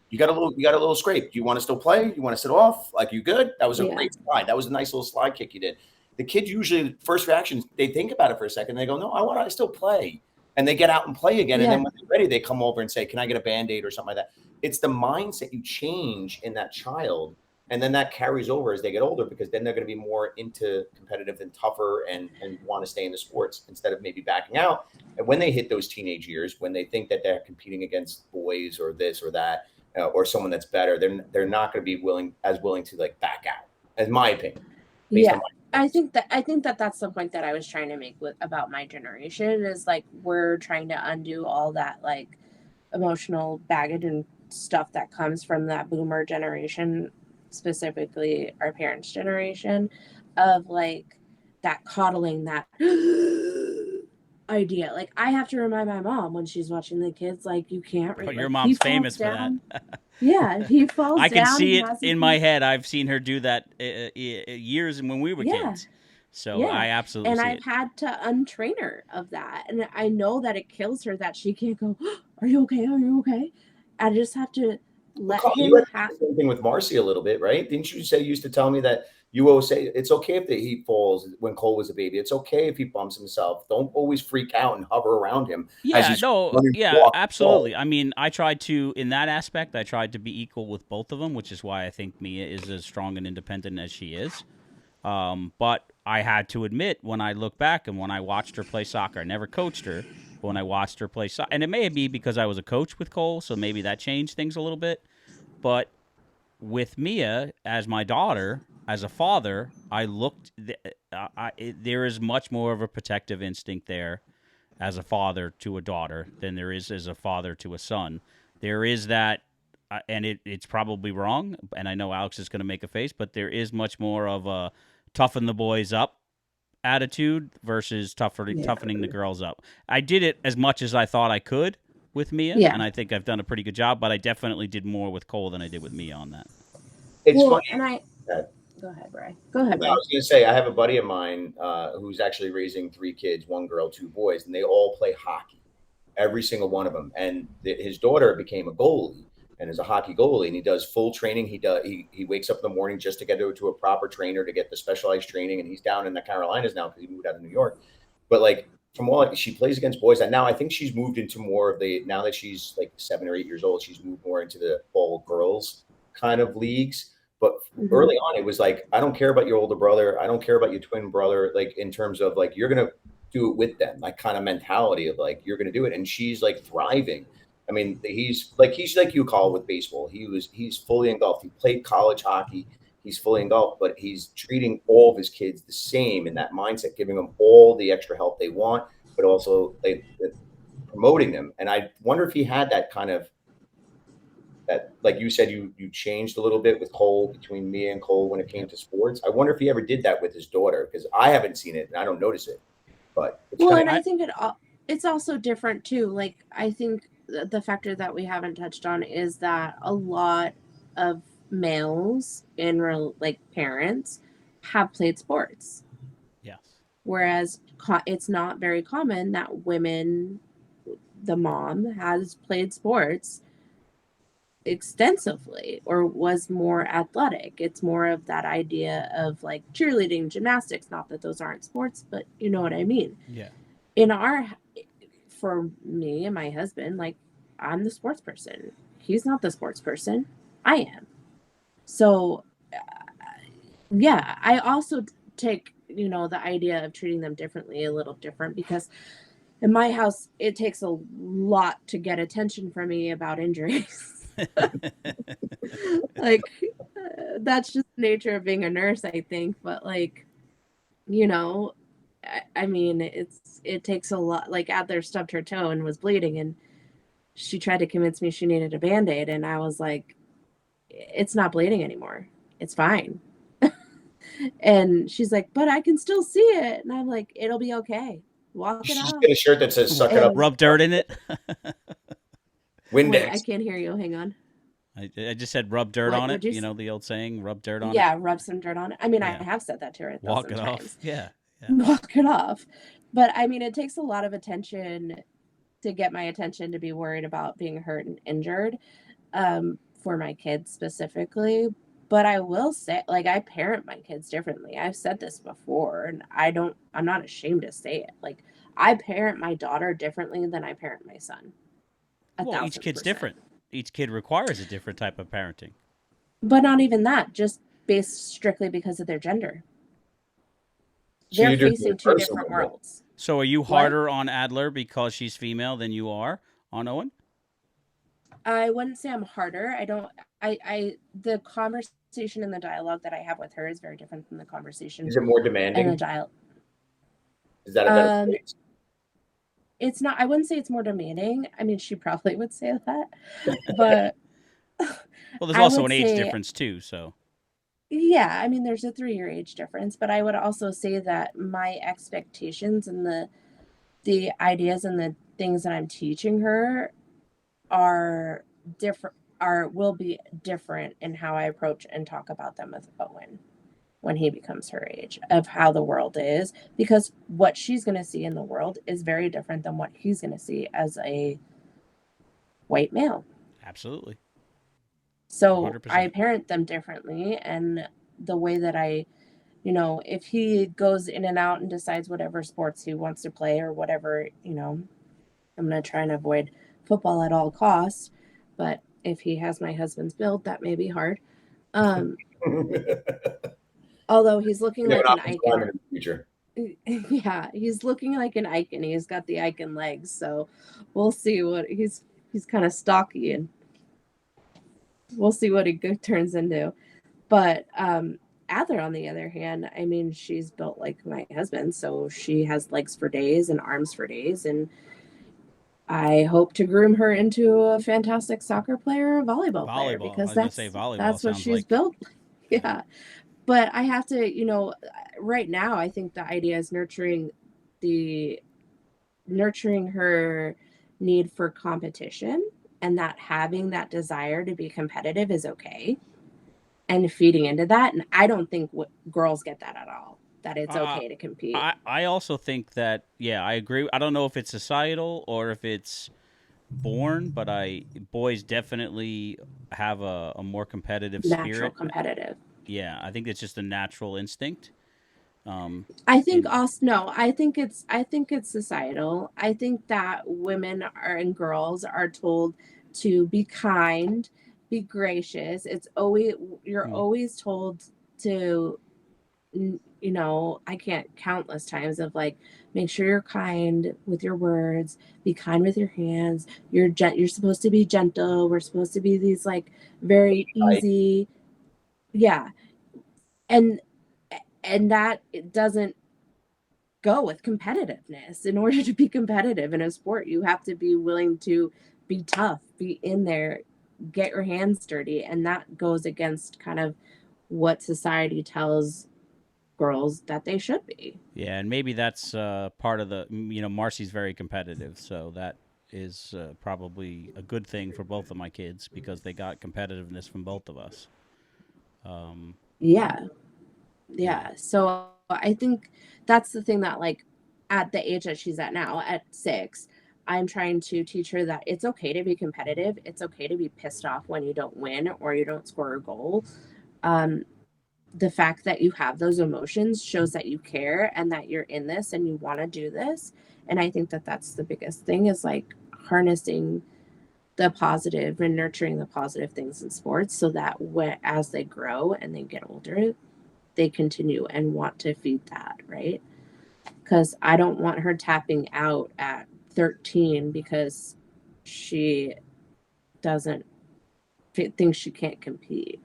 you got a little scrape. Do you want to still play? You want to sit off? Like, you good? That was a great slide. That was a nice little slide kick you did. The kids usually, first reactions, they think about it for a second. They go, no, I want to still play. And they get out and play again. And then when they're ready, they come over and say, can I get a Band-Aid or something like that? It's the mindset you change in that child. And then that carries over as they get older, because then they're going to be more into competitive and tougher and want to stay in the sports instead of maybe backing out. And when they hit those teenage years, when they think that they're competing against boys or this or that, or someone that's better, they're not going to be willing to like back out, in my opinion. I think that that's the point that I was trying to make about my generation, is like, we're trying to undo all that like emotional baggage and stuff that comes from that boomer generation, specifically our parents' generation, of like that coddling, that idea. Like, I have to remind my mom when she's watching the kids, like, you can't. But your mom's famous for that. Yeah, he falls down. I can see it in my head. I've seen her do that years when we were kids. So I absolutely and see I've had to untrain her of that. And I know that it kills her that she can't go, oh, are you okay? Are you okay? I just have to let him have. The same thing with Marcy a little bit, right? Didn't you say, you used to tell me that you always say it's okay if he falls when Cole was a baby. It's okay if he bumps himself. Don't always freak out and hover around him. Absolutely. I mean, I tried to, in that aspect, I tried to be equal with both of them, which is why I think Mia is as strong and independent as she is. But I had to admit, when I look back and when I watched her play soccer, I never coached her, but when I watched her play soccer, and it may be because I was a coach with Cole, so maybe that changed things a little bit. But with Mia, as my daughter, as a father, I looked. There is much more of a protective instinct there, as a father to a daughter, than there is as a father to a son. There is that, and it's probably wrong. And I know Alex is going to make a face, but there is much more of a toughen the boys up attitude versus toughening the girls up. I did it as much as I thought I could with Mia, and I think I've done a pretty good job. But I definitely did more with Cole than I did with Mia on that. It's funny. And go ahead, Bri. Go ahead, Bri. I was going to say, I have a buddy of mine who's actually raising 3 kids, 1 girl, 2 boys, and they all play hockey, every single one of them. And his daughter became a goalie and is a hockey goalie, and he does full training. He wakes up in the morning just to get to a proper trainer to get the specialized training, and he's down in the Carolinas now because he moved out of New York. But like, from all, she plays against boys, and now I think she's moved into more of now that she's like 7 or 8 years old, she's moved more into the all girls kind of leagues. But early on, it was like, I don't care about your older brother. I don't care about your twin brother. Like, in terms of like, you're going to do it with them, like kind of mentality of like, you're going to do it. And she's like thriving. I mean, he's like you call with baseball. He's fully engulfed. He played college hockey. He's fully engulfed, but he's treating all of his kids the same in that mindset, giving them all the extra help they want, but also promoting them. And I wonder if he had that kind of, that, like you said, you changed a little bit with Cole, between Mia and Cole when it came to sports. I wonder if he ever did that with his daughter, because I haven't seen it and I don't notice it. But I think it's also different too. Like, I think the factor that we haven't touched on is that a lot of males like parents have played sports. Yes. Whereas it's not very common that women, the mom, has played sports extensively or was more athletic. It's more of that idea of like cheerleading, gymnastics, not that those aren't sports, but you know what I mean. Yeah. For me and my husband, like, I'm the sports person. He's not the sports person. I am. So I also take, the idea of treating them differently a little different, because In my house, it takes a lot to get attention from me about injuries. Like, that's just the nature of being a nurse, I think. But like, you know, I mean, it takes a lot. Like, Adler stubbed her toe and was bleeding, and she tried to convince me she needed a Band-Aid, and I was like, it's not bleeding anymore. It's fine. And she's like, but I can still see it. And I'm like, it'll be okay. Walk You it should just off. get a shirt that says "Suck it up." Rub dirt in it. Wait, I Windex. can't hear you. Hang on. I just said rub dirt What on it. would you You know the old saying, rub dirt on it. Yeah, rub some dirt on it. I mean, I Yeah. have said that to her a Walk thousand it times. off. Yeah. Walk it off. But I mean, it takes a lot of attention to get my attention to be worried about being hurt and injured, for my kids specifically. But I will say, like, I parent my kids differently. I've said this before, and I'm not ashamed to say it. Like, I parent my daughter differently than I parent my son. Well, each kid's 1,000%. different. Each kid requires a different type of parenting. But not even that, just based strictly because of their gender. So They're you do facing it two personally. different worlds. So are you What? harder on Adler because she's female than you are on Owen? I wouldn't say I'm harder. The conversation and the dialogue that I have with her is very different than the conversation Is it more and the demanding? dialogue. Is that a better phrase? It's not, I wouldn't say it's more demanding. I mean, she probably would say that, but Well, there's I also would an age say, difference too, so. yeah, I mean, there's a 3-year age difference, but I would also say that my expectations and the ideas and the things that I'm teaching her are different, will be different in how I approach and talk about them with Owen when he becomes her age, of how the world is, because what she's going to see in the world is very different than what he's going to see as a white male. Absolutely. So 100%. I parent them differently, and the way that if he goes in and out and decides whatever sports he wants to play or whatever, I'm going to try and avoid football at all costs. But if he has my husband's build, that may be hard. Although he's looking like an Iken. In the future. Yeah, he's looking like an Iken. He's got the Iken legs, so we'll see what he's kind of stocky, and we'll see what he turns into. But Adler, on the other hand, I mean, she's built like my husband, so she has legs for days and arms for days, and I hope to groom her into a fantastic soccer player or volleyball player, because that's what she's built. Yeah. But I have to, right now, I think the idea is nurturing her need for competition, and that having that desire to be competitive is okay, and feeding into that. And I don't think girls get that at all, that it's okay to compete. I also think that, yeah, I agree. I don't know if it's societal or if it's born, but boys definitely have a more competitive spirit. Natural competitive. Yeah, I think it's just a natural instinct. I think I think it's societal. I think that women and girls are told to be kind, be gracious. You're always told to, I can't countless times of like, make sure you're kind with your words, be kind with your hands. You're supposed to be gentle. We're supposed to be these like very easy, yeah, and that it doesn't go with competitiveness. In order to be competitive in a sport, you have to be willing to be tough, be in there, get your hands dirty, and that goes against kind of what society tells girls that they should be. Yeah, and maybe that's part of the, Marcy's very competitive, so that is probably a good thing for both of my kids, because they got competitiveness from both of us. Yeah. So I think that's the thing that, like, at the age that she's at now, at 6, I'm trying to teach her that it's okay to be competitive. It's okay to be pissed off when you don't win or you don't score a goal. The fact that you have those emotions shows that you care and that you're in this and you want to do this. And I think that that's the biggest thing, is like harnessing the positive and nurturing the positive things in sports, so that as they grow and they get older, they continue and want to feed that, right? because I don't want her tapping out at 13 because she doesn't think she can't compete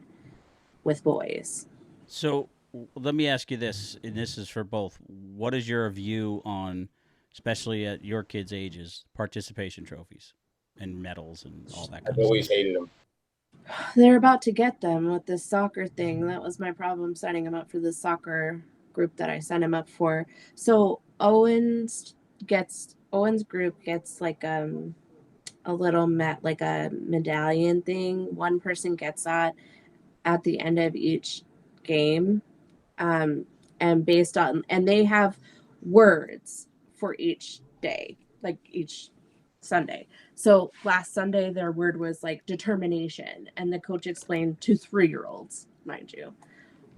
with boys. So let me ask you this, and this is for both. What is your view on, especially at your kids' ages, participation trophies and medals and all that I've kind of always stuff? hated them. They're about to get them with this soccer thing. That was my problem signing him up for the soccer group that I signed him up for. So Owen's group gets like a little like a medallion thing. One person gets that at the end of each game. Um, and they have words for each day, like each Sunday. So last Sunday, their word was like determination. And the coach explained to 3-year-olds, mind you,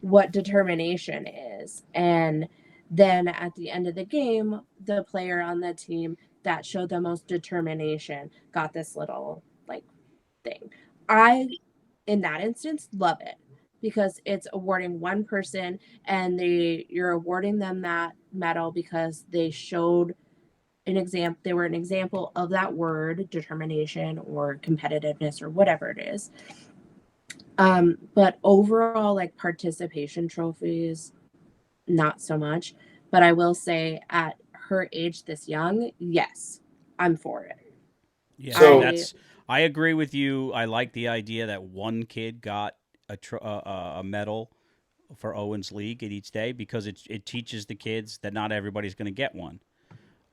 what determination is. And then at the end of the game, the player on the team that showed the most determination got this little like thing. I, in that instance, love it because it's awarding one person and you're awarding them that medal because they showed they were an example of that word, determination or competitiveness or whatever it is. But overall, like participation trophies, not so much. But I will say at her age this young, yes, I'm for it. Yeah, see, So I agree with you. I like the idea that one kid got a medal for Owen's League at each day because it teaches the kids that not everybody's going to get one.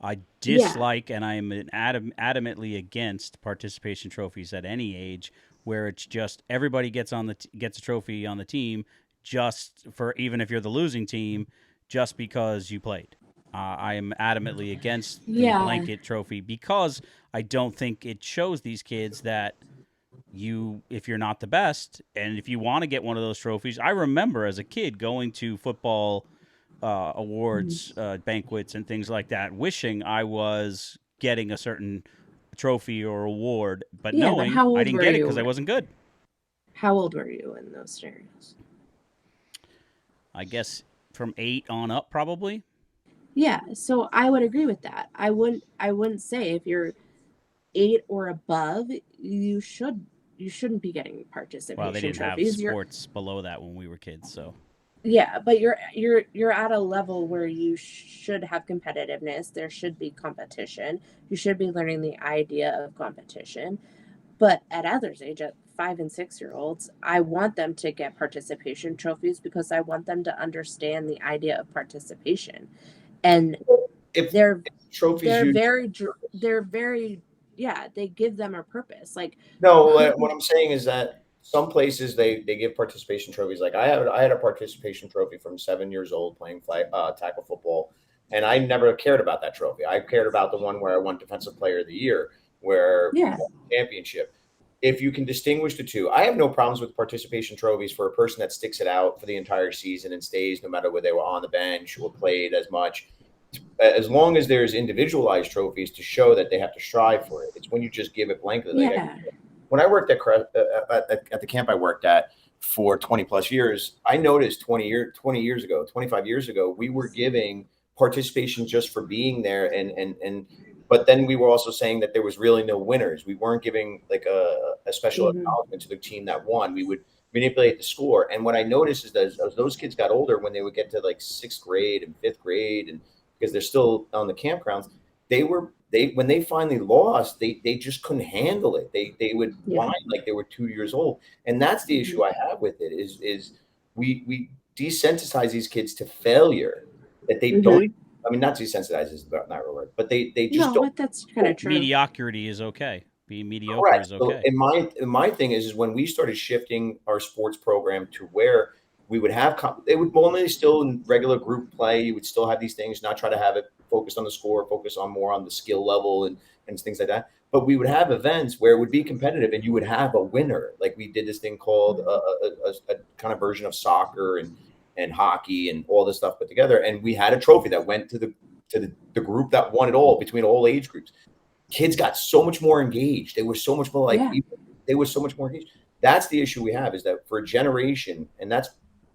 I Yeah. dislike and I am adamantly against participation trophies at any age where it's just everybody gets gets a trophy on the team just for even if you're the losing team just because you played. I am adamantly against the Yeah. blanket trophy because I don't think it shows these kids that if you're not the best and if you want to get one of those trophies. I remember as a kid going to football awards banquets and things like that, wishing I was getting a certain trophy or award, but Yeah, but knowing how I old didn't were get it because I you? wasn't good. How old were you in those scenarios? I guess from 8 on up, probably. Yeah, so I would agree with that. I wouldn't say if you're 8 or above, you shouldn't be getting Well, they participation didn't have trophies. sports below that when we were kids, so Yeah, but you're at a level where you should have competitiveness. There should be competition. You should be learning the idea of competition. But at others' age, at 5 and 6-year-olds, I want them to get participation trophies because I want them to understand the idea of participation. And if they're trophies they're use very they're very yeah, they give them a purpose. Like no, who what I'm saying is that some places they give participation trophies. Like I had a participation trophy from 7 years old playing tackle football, and I never cared about that trophy. I cared about the one where I won Defensive Player of the Year, where we yeah. won the championship. If you can distinguish the two, I have no problems with participation trophies for a person that sticks it out for the entire season and stays no matter whether they were on the bench or played as much. As long as there's individualized trophies to show that they have to strive for it. It's when you just give it blankly. Like Yeah. when I worked at the camp I worked at for 20 plus years, I noticed 20 years ago, 25 years ago, we were giving participation just for being there. But then we were also saying that there was really no winners. We weren't giving like a special Hmm. acknowledgement to the team that won. We would manipulate the score. And what I noticed is that as those kids got older, when they would get to like sixth grade and fifth grade, and because they're still on the campgrounds, they when they finally lost, they just couldn't handle it. They would Yeah. whine like they were 2 years old, and that's the Hmm. issue I have with it. Is we desensitize these kids to failure that they don't. Hmm. I mean, not desensitize is not a word, but they just No, don't. but that's kind of true. mediocrity is okay. Being mediocre Correct. is So, okay. my thing is when we started shifting our sports program to where we would have it would normally still in regular group play. You would still have these things, not try to have it focused on the score, focus on more on the skill level and things like that. But we would have events where it would be competitive, and you would have a winner. Like we did this thing called a kind of version of soccer and hockey and all this stuff put together, and we had a trophy that went to the group that won it all between all age groups. Kids got so much more engaged. They were so much more Yeah. they were so much more engaged. That's the issue we have is that for a generation, and that's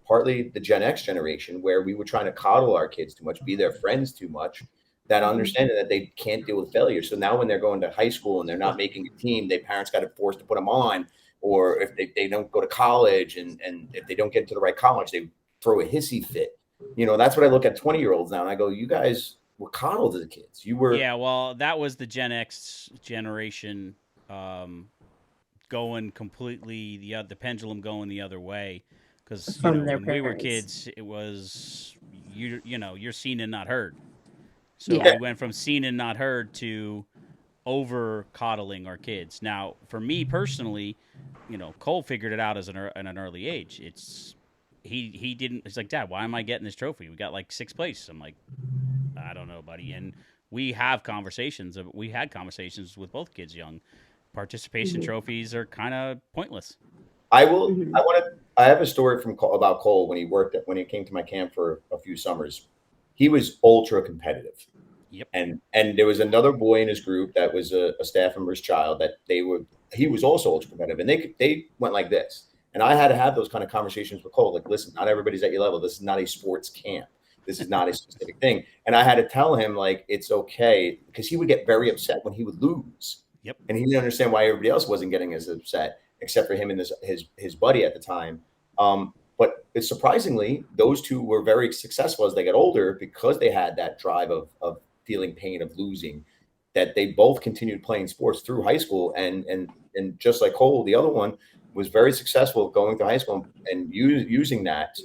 partly the Gen X generation, where we were trying to coddle our kids too much, be their friends too much, that understanding that they can't deal with failure. So now when they're going to high school and they're not making a team, their parents got to force to put them on, or if they don't go to college and if they don't get into the right college, they throw a hissy fit. That's what I look at 20-year-olds now and I go, you guys were coddled as kids. You were. Yeah, well, that was the Gen X generation going completely the pendulum going the other way, because when we were kids, it was you're seen and not heard. So we went from seen and not heard to over coddling our kids. Now, for me personally, Cole figured it out at an early age. He didn't. It's like, Dad, why am I getting this trophy? We got like 6th place. I'm like, I don't know, buddy. And we have conversations. We had conversations with both kids young. Participation trophies are kind of pointless. I have a story about Cole when he came to my camp for a few summers. He was ultra competitive. Yep. And there was another boy in his group that was a staff member's child that he was also ultra competitive, and they went like this. And I had to have those kind of conversations with Cole. Like, listen, not everybody's at your level. This is not a sports camp. This is not a specific thing. And I had to tell him, like, it's okay, because he would get very upset when he would lose. Yep. And he didn't understand why everybody else wasn't getting as upset, except for him and his buddy at the time. But surprisingly, those two were very successful as they got older, because they had that drive of feeling pain of losing, that they both continued playing sports through high school. And just like Cole, the other one was very successful going to high school and using that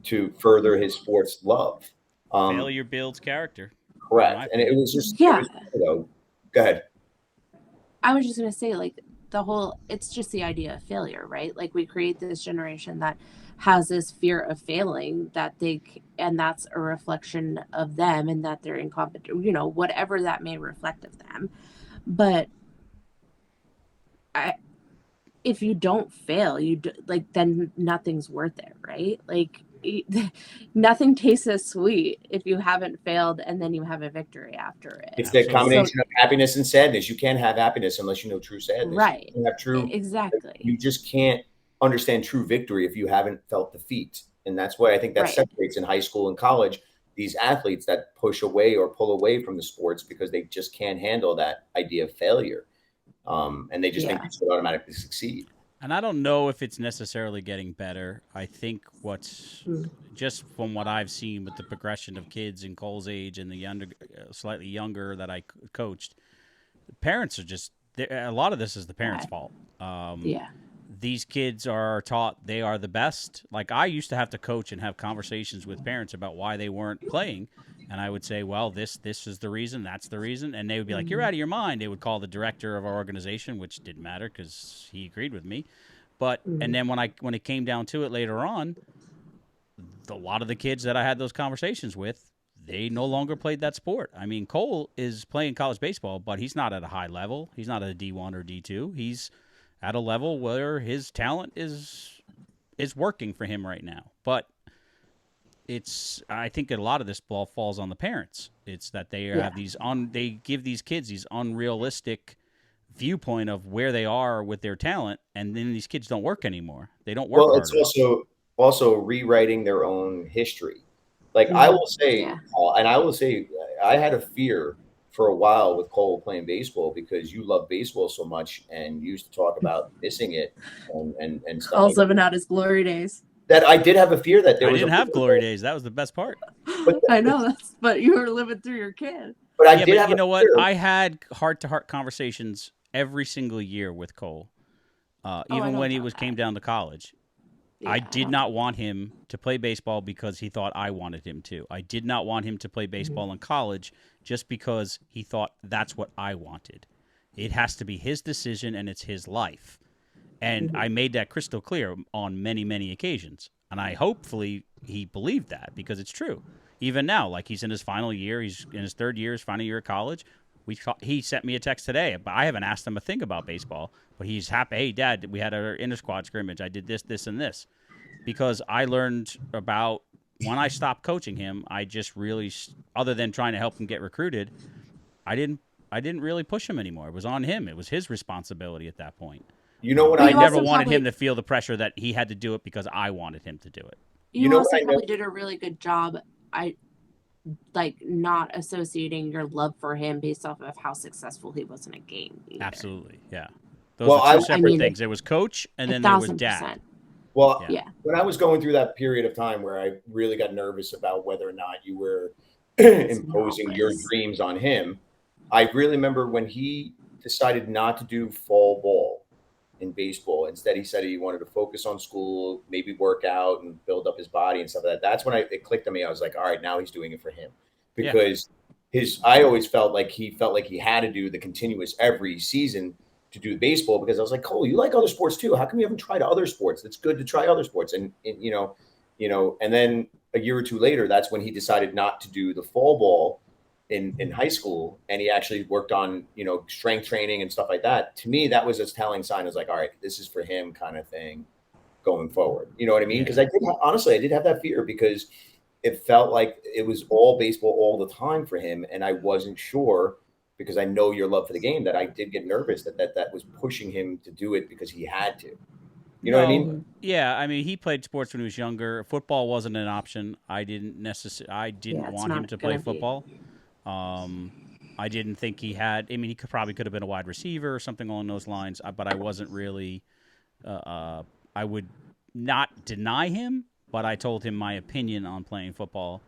to further his sports love. Failure builds character. Correct. And it was just, go ahead. I was just going to say, like, it's just the idea of failure, right? Like, we create this generation that has this fear of failing, and that's a reflection of them, and that they're incompetent, whatever that may reflect of them. But if you don't fail, then nothing's worth it, right? Like, nothing tastes as sweet if you haven't failed and then you have a victory after it. It's the combination of happiness and sadness. You can't have happiness unless you know true sadness. Right. You have exactly. You just can't understand true victory if you haven't felt defeat. And that's why I think that separates in high school and college these athletes that push away or pull away from the sports, because they just can't handle that idea of failure. And they just think they should automatically succeed. And I don't know if it's necessarily getting better. I think just from what I've seen with the progression of kids in Cole's age and the slightly younger that I coached, the parents are just, a lot of this is the parents' fault. These kids are taught they are the best. Like, I used to have to coach and have conversations with parents about why they weren't playing. And I would say, well, this is the reason, that's the reason. And they would be like, you're out of your mind. They would call the director of our organization, which didn't matter because he agreed with me. But and then when it came down to it later on, a lot of the kids that I had those conversations with, they no longer played that sport. I mean, Cole is playing college baseball, but he's not at a high level. He's not at a D1 or D2. He's at a level where his talent is working for him right now. But I think a lot of this ball falls on the parents. It's that they have they give these kids these unrealistic viewpoint of where they are with their talent, and then these kids don't work anymore. They don't work. Well, it's also rewriting their own history. Like, I will say, and I will say, I had a fear for a while with Cole playing baseball, because you love baseball so much and you used to talk about missing it and stuff. Cole's living out his glory days. That I did have a fear that I didn't have glory days. That was the best part. I know, but you were living through your kid. But I did have. You know what? I had heart-to-heart conversations every single year with Cole, even when he came down to college. Yeah. I did not want him to play baseball because he thought I wanted him to. I did not want him to play baseball in college just because he thought that's what I wanted. It has to be his decision, and it's his life. And I made that crystal clear on many, many occasions. And hopefully he believed that, because it's true. Even now, like, he's in his final year. He's in his 3rd year, his final year of college. He sent me a text today, but I haven't asked him a thing about baseball. But he's happy. Hey, Dad, we had our inter-squad scrimmage. I did this, this, and this. Because I learned about, when I stopped coaching him, I just really, other than trying to help him get recruited, I didn't really push him anymore. It was on him. It was his responsibility at that point. You know what? I never wanted him to feel the pressure that he had to do it because I wanted him to do it. You know what also I know? probably did a really good job. I like not associating your love for him based off of how successful he was in a game either. Absolutely, yeah. Those Well, are two separate things. There was coach, and then there was dad. 1,000%. Well, Yeah. when I was going through that period of time where I really got nervous about whether or not you were imposing your dreams on him, I really remember when he decided not to do fall ball in baseball. Instead, he said he wanted to focus on school, maybe work out and build up his body and stuff like that. That's when it clicked on me. I was like, all right, now he's doing it for him. Because I always felt like he had to do the continuous every season to do baseball, because I was like, Cole, you like other sports too. How come you haven't tried other sports? It's good to try other sports. And and then a year or two later, that's when he decided not to do the fall ball in high school, and he actually worked on strength training and stuff like that. To me, that was a telling sign. I was like, all right, this is for him, kind of thing, going forward. You know what I mean? Because I did have that fear, because it felt like it was all baseball all the time for him, and I wasn't sure, because I know your love for the game, that I did get nervous that was pushing him to do it because he had to. You know what I mean? Yeah, I mean, he played sports when he was younger. Football wasn't an option. I didn't want him to play football. I didn't think he had. I mean, he probably could have been a wide receiver or something along those lines. But I wasn't really. I would not deny him, but I told him my opinion on playing football.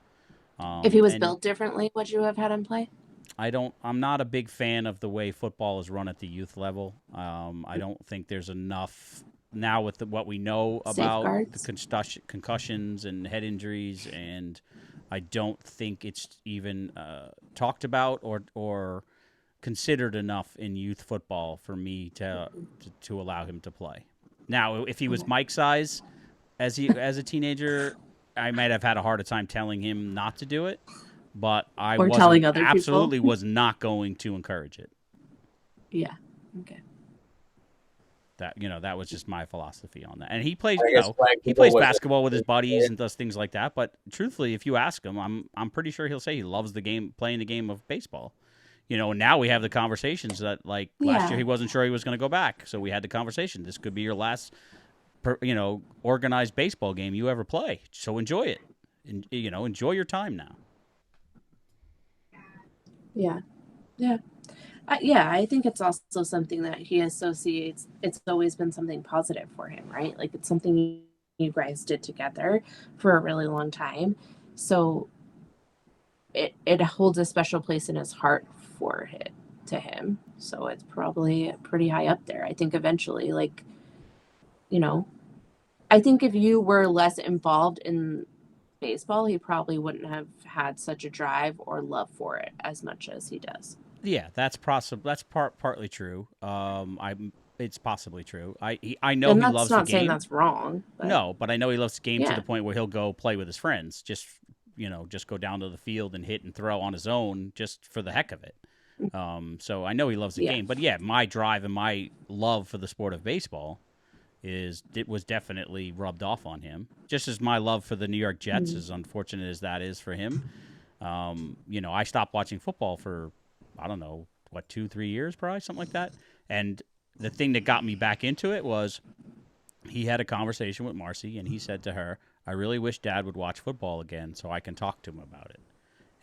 If he was built differently, would you have had him play? I'm not a big fan of the way football is run at the youth level. I don't think there's enough now with what we know about the concussions and head injuries, and I don't think it's even talked about or considered enough in youth football for me to allow him to play. Now, if he was Mike's size as a teenager, I might have had a harder time telling him not to do it, but I absolutely was not going to encourage it. Yeah. Okay. That was just my philosophy on that. And he plays, he plays basketball with his buddies and does things like that. But truthfully, if you ask him, I'm pretty sure he'll say he loves the game, playing the game of baseball. Now we have the conversations that last year he wasn't sure he was going to go back, so we had the conversation. This could be your last, organized baseball game you ever play. So enjoy it, and enjoy your time now. Yeah. Yeah. I think it's also something that he associates. It's always been something positive for him, right? Like it's something you guys did together for a really long time. So it holds a special place in his heart to him. So it's probably pretty high up there. I think eventually, I think if you were less involved in baseball, he probably wouldn't have had such a drive or love for it as much as he does. Yeah, that's possible. That's partly true. It's possibly true. I know he loves the game. That's not saying that's wrong. But... No, but I know he loves the game to the point where he'll go play with his friends. Just go down to the field and hit and throw on his own just for the heck of it. So I know he loves the game. But my drive and my love for the sport of baseball was definitely rubbed off on him. Just as my love for the New York Jets, as unfortunate as that is for him. I stopped watching football for, I don't know, 2-3 years, probably, something like that. And the thing that got me back into it was he had a conversation with Marcy, and he said to her, I really wish Dad would watch football again so I can talk to him about it.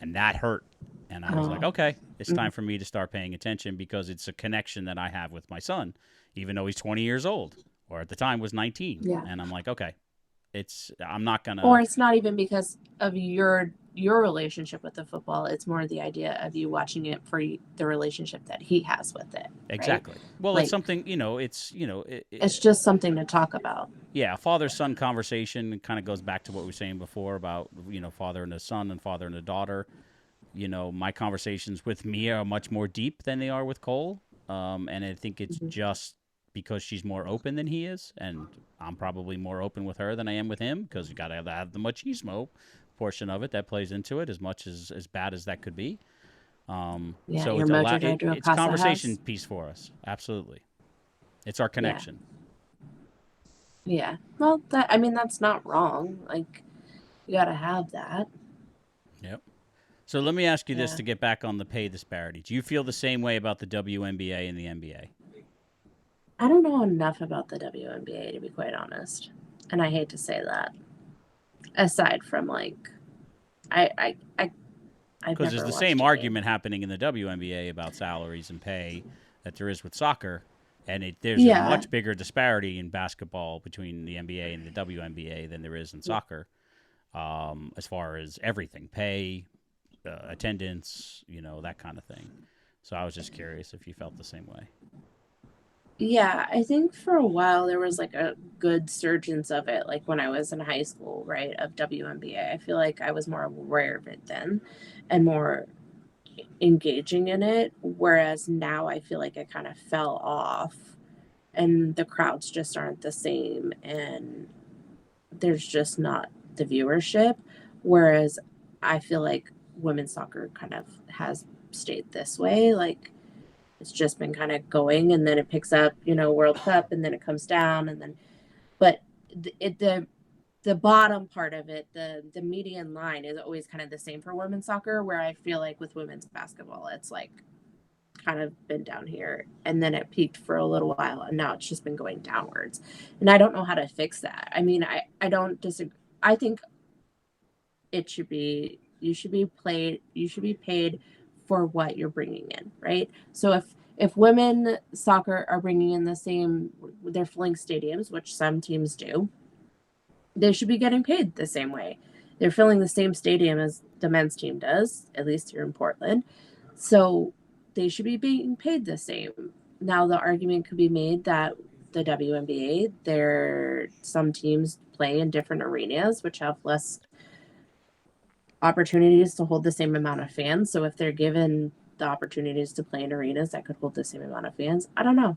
And that hurt. And I was like, okay, it's time for me to start paying attention, because it's a connection that I have with my son, even though he's 20 years old, or at the time was 19. Yeah. And I'm like, okay, I'm not going to. Or it's not even because of your relationship with the football. It's more the idea of you watching it for the relationship that he has with it. Exactly. Right? Well, it's something, it's just something to talk about. Yeah. Father-son conversation kind of goes back to what we were saying before about, father and a son and father and a daughter. My conversations with Mia are much more deep than they are with Cole. And I think it's just because she's more open than he is, and I'm probably more open with her than I am with him, because you got to have the machismo portion of it that plays into it, as much as bad as that could be. So it's a conversation piece for us. Absolutely, it's our connection. Yeah. Well, that's not wrong. Like, you got to have that. Yep. So let me ask you this to get back on the pay disparity. Do you feel the same way about the WNBA and the NBA? I don't know enough about the WNBA, to be quite honest. And I hate to say that. aside from like, I've Because there's never the watched same a game. argument happening in the WNBA about salaries and pay that there is with soccer, and there's a much bigger disparity in basketball between the NBA and the WNBA than there is in soccer, as far as everything, pay, attendance, that kind of thing. So I was just curious if you felt the same way. Yeah, I think for a while there was like a good surgence of it, like when I was in high school, right, of WNBA. I feel like I was more aware of it then and more engaging in it, whereas now I feel like it kind of fell off and the crowds just aren't the same and there's just not the viewership. Whereas I feel like women's soccer kind of has stayed this way. Like it's just been kind of going and then it picks up, World Cup and then it comes down and then, but the bottom part of it, the median line is always kind of the same for women's soccer, where I feel like with women's basketball, it's like kind of been down here and then it peaked for a little while and now it's just been going downwards. And I don't know how to fix that. I mean, I don't disagree. I think you should be paid for what you're bringing in, right? So if women soccer are bringing in the same, they're filling stadiums, which some teams do, they should be getting paid the same way. They're filling the same stadium as the men's team does, at least here in Portland. So they should be being paid the same. Now the argument could be made that the WNBA, some teams play in different arenas, which have less opportunities to hold the same amount of fans. So if they're given the opportunities to play in arenas that could hold the same amount of fans, I don't know.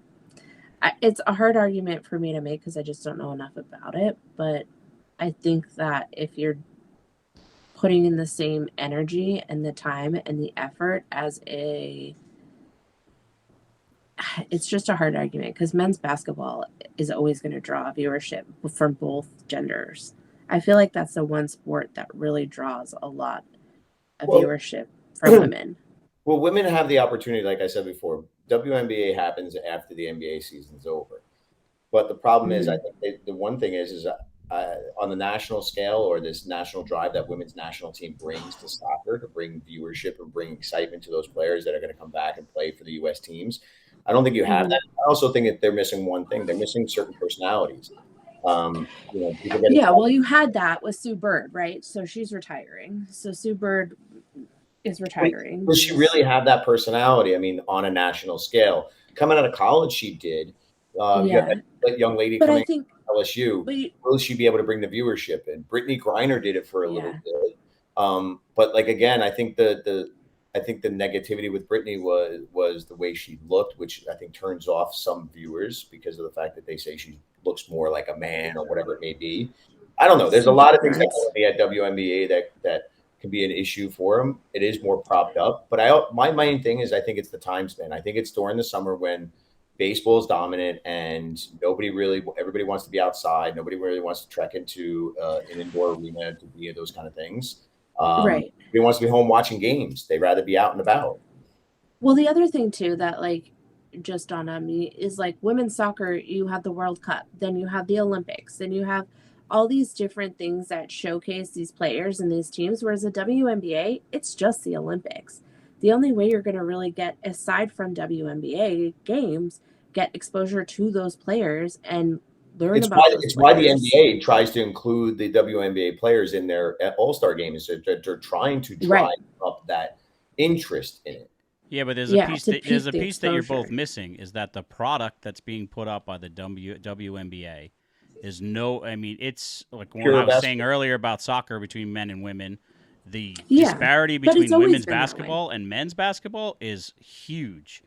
It's a hard argument for me to make because I just don't know enough about it. But I think that if you're putting in the same energy and the time and the effort it's just a hard argument because men's basketball is always going to draw viewership from both genders. I feel like that's the one sport that really draws a lot of viewership from women. Well, women have the opportunity, like I said before, WNBA happens after the NBA season's over. But the problem is, I think the one thing is on the national scale or this national drive that women's national team brings to soccer to bring viewership and bring excitement to those players that are going to come back and play for the U.S. teams. I don't think you have that. I also think that they're missing one thing. They're missing certain personalities. Well, you had that with Sue Bird, right? So she's retiring. So Sue Bird is retiring. Does she really have that personality? I mean, on a national scale. Coming out of college, she did. That young lady coming from LSU. Will she be able to bring the viewership in? Brittany Griner did it for a little bit. But like again, I think the negativity with Brittany was the way she looked, which I think turns off some viewers because of the fact that they say she looks more like a man or whatever it may be. I don't know. There's a lot of things that go at WNBA that can be an issue for them. It is more propped up, but my main thing is I think it's the time span. I think it's during the summer when baseball is dominant and everybody wants to be outside. Nobody really wants to trek into an indoor arena to be those kind of things. Right. Everybody wants to be home watching games. They'd rather be out and about. Well, the other thing too that like just dawned on me is like women's soccer, you have the World Cup, then you have the Olympics, then you have all these different things that showcase these players and these teams, whereas the WNBA, it's just the Olympics. The only way you're going to really get, aside from WNBA games, get exposure to those players and learn about those players. It's why the NBA tries to include the WNBA players in their All-Star games. They're trying to drive up that interest in it. Yeah, but there's a piece that you're both missing is that the product that's being put up by the WNBA is it's like when I was saying earlier about soccer between men and women, the disparity between women's basketball and men's basketball is huge.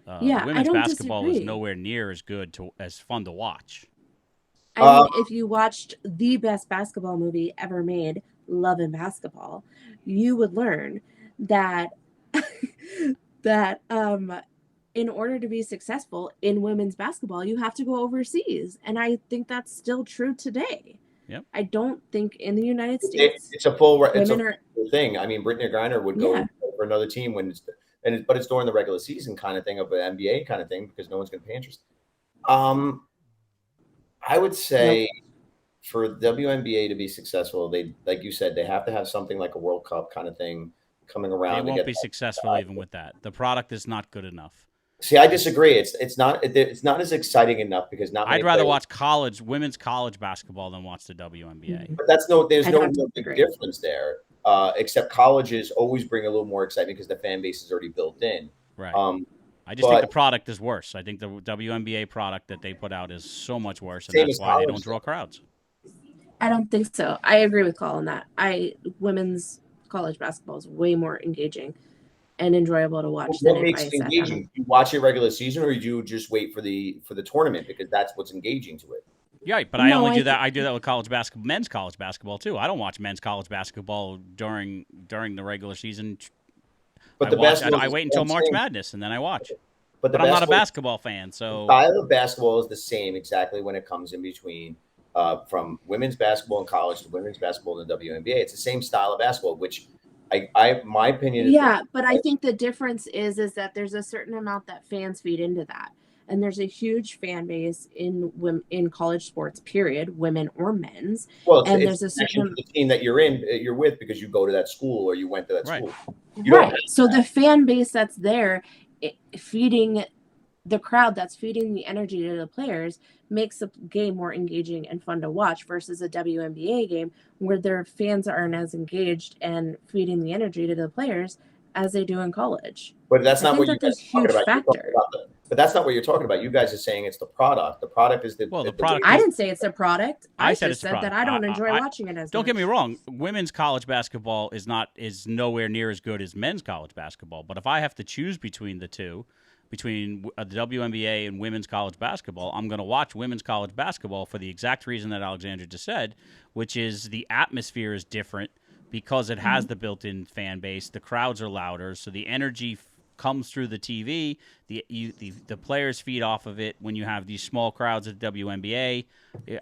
Women's basketball is nowhere near as good as fun to watch. I mean, if you watched the best basketball movie ever made, Love and Basketball, you would learn that in order to be successful in women's basketball, you have to go overseas. And I think that's still true today. Yep. I don't think in the United States it's a full thing. I mean, Brittany Griner would go for another team but it's during the regular season kind of thing of an NBA kind of thing because no one's going to pay interest. I would say for WNBA to be successful, they, like you said, they have to have something like a World Cup kind of thing coming around. They to won't get be successful even with that. The product is not good enough. See, I disagree. It's not as exciting enough because not many I'd rather players, watch women's college basketball than watch the WNBA. but there's I no have to real big agree. difference there. Except colleges always bring a little more excitement because the fan base is already built in. Right. Um, I just think but the product is worse. I think the WNBA product that they put out is so much worse, and Same that's as why they college, don't draw crowds. I don't think so. I agree with Colin that women's college basketball is way more engaging and enjoyable to watch than what if makes I it sat engaging? down. You watch it regular season, or you just wait for the tournament because that's what's engaging to it. Yeah, right, but I No, only I do that. think- I do that with college basketball, men's college basketball too. I don't watch men's college basketball during the regular season. But I the watch. basketball I is wait the until March same. Madness and then I watch. But the But I'm not a basketball basketball fan, so style of basketball is the same exactly when it comes in between from women's basketball in college to women's basketball in the WNBA. It's the same style of basketball, which my opinion is Yeah, but I think the difference is that there's a certain amount that fans feed into that. And there's a huge fan base in college sports, period, women or men's. well, And it's there's a connection certain to the team that you're with because you go to that school or you went to that Right. school. You don't right. So the fan base that's there feeding the crowd, that's feeding the energy to the players, makes the game more engaging and fun to watch versus a WNBA game where their fans aren't as engaged and feeding the energy to the players as they do in college. But that's not what you guys are talking about. Factor. But that's not what you're talking about. You guys are saying it's the product. The product is the product. I didn't say it's a product. I said it's a that product. I don't enjoy watching it as Don't much. get me wrong. Women's college basketball is nowhere near as good as men's college basketball. But if I have to choose between the two, between the WNBA and women's college basketball, I'm going to watch women's college basketball for the exact reason that Alexandra just said, which is the atmosphere is different because it has the built-in fan base. The crowds are louder, so the energy comes through the TV. The players feed off of it when you have these small crowds at the WNBA.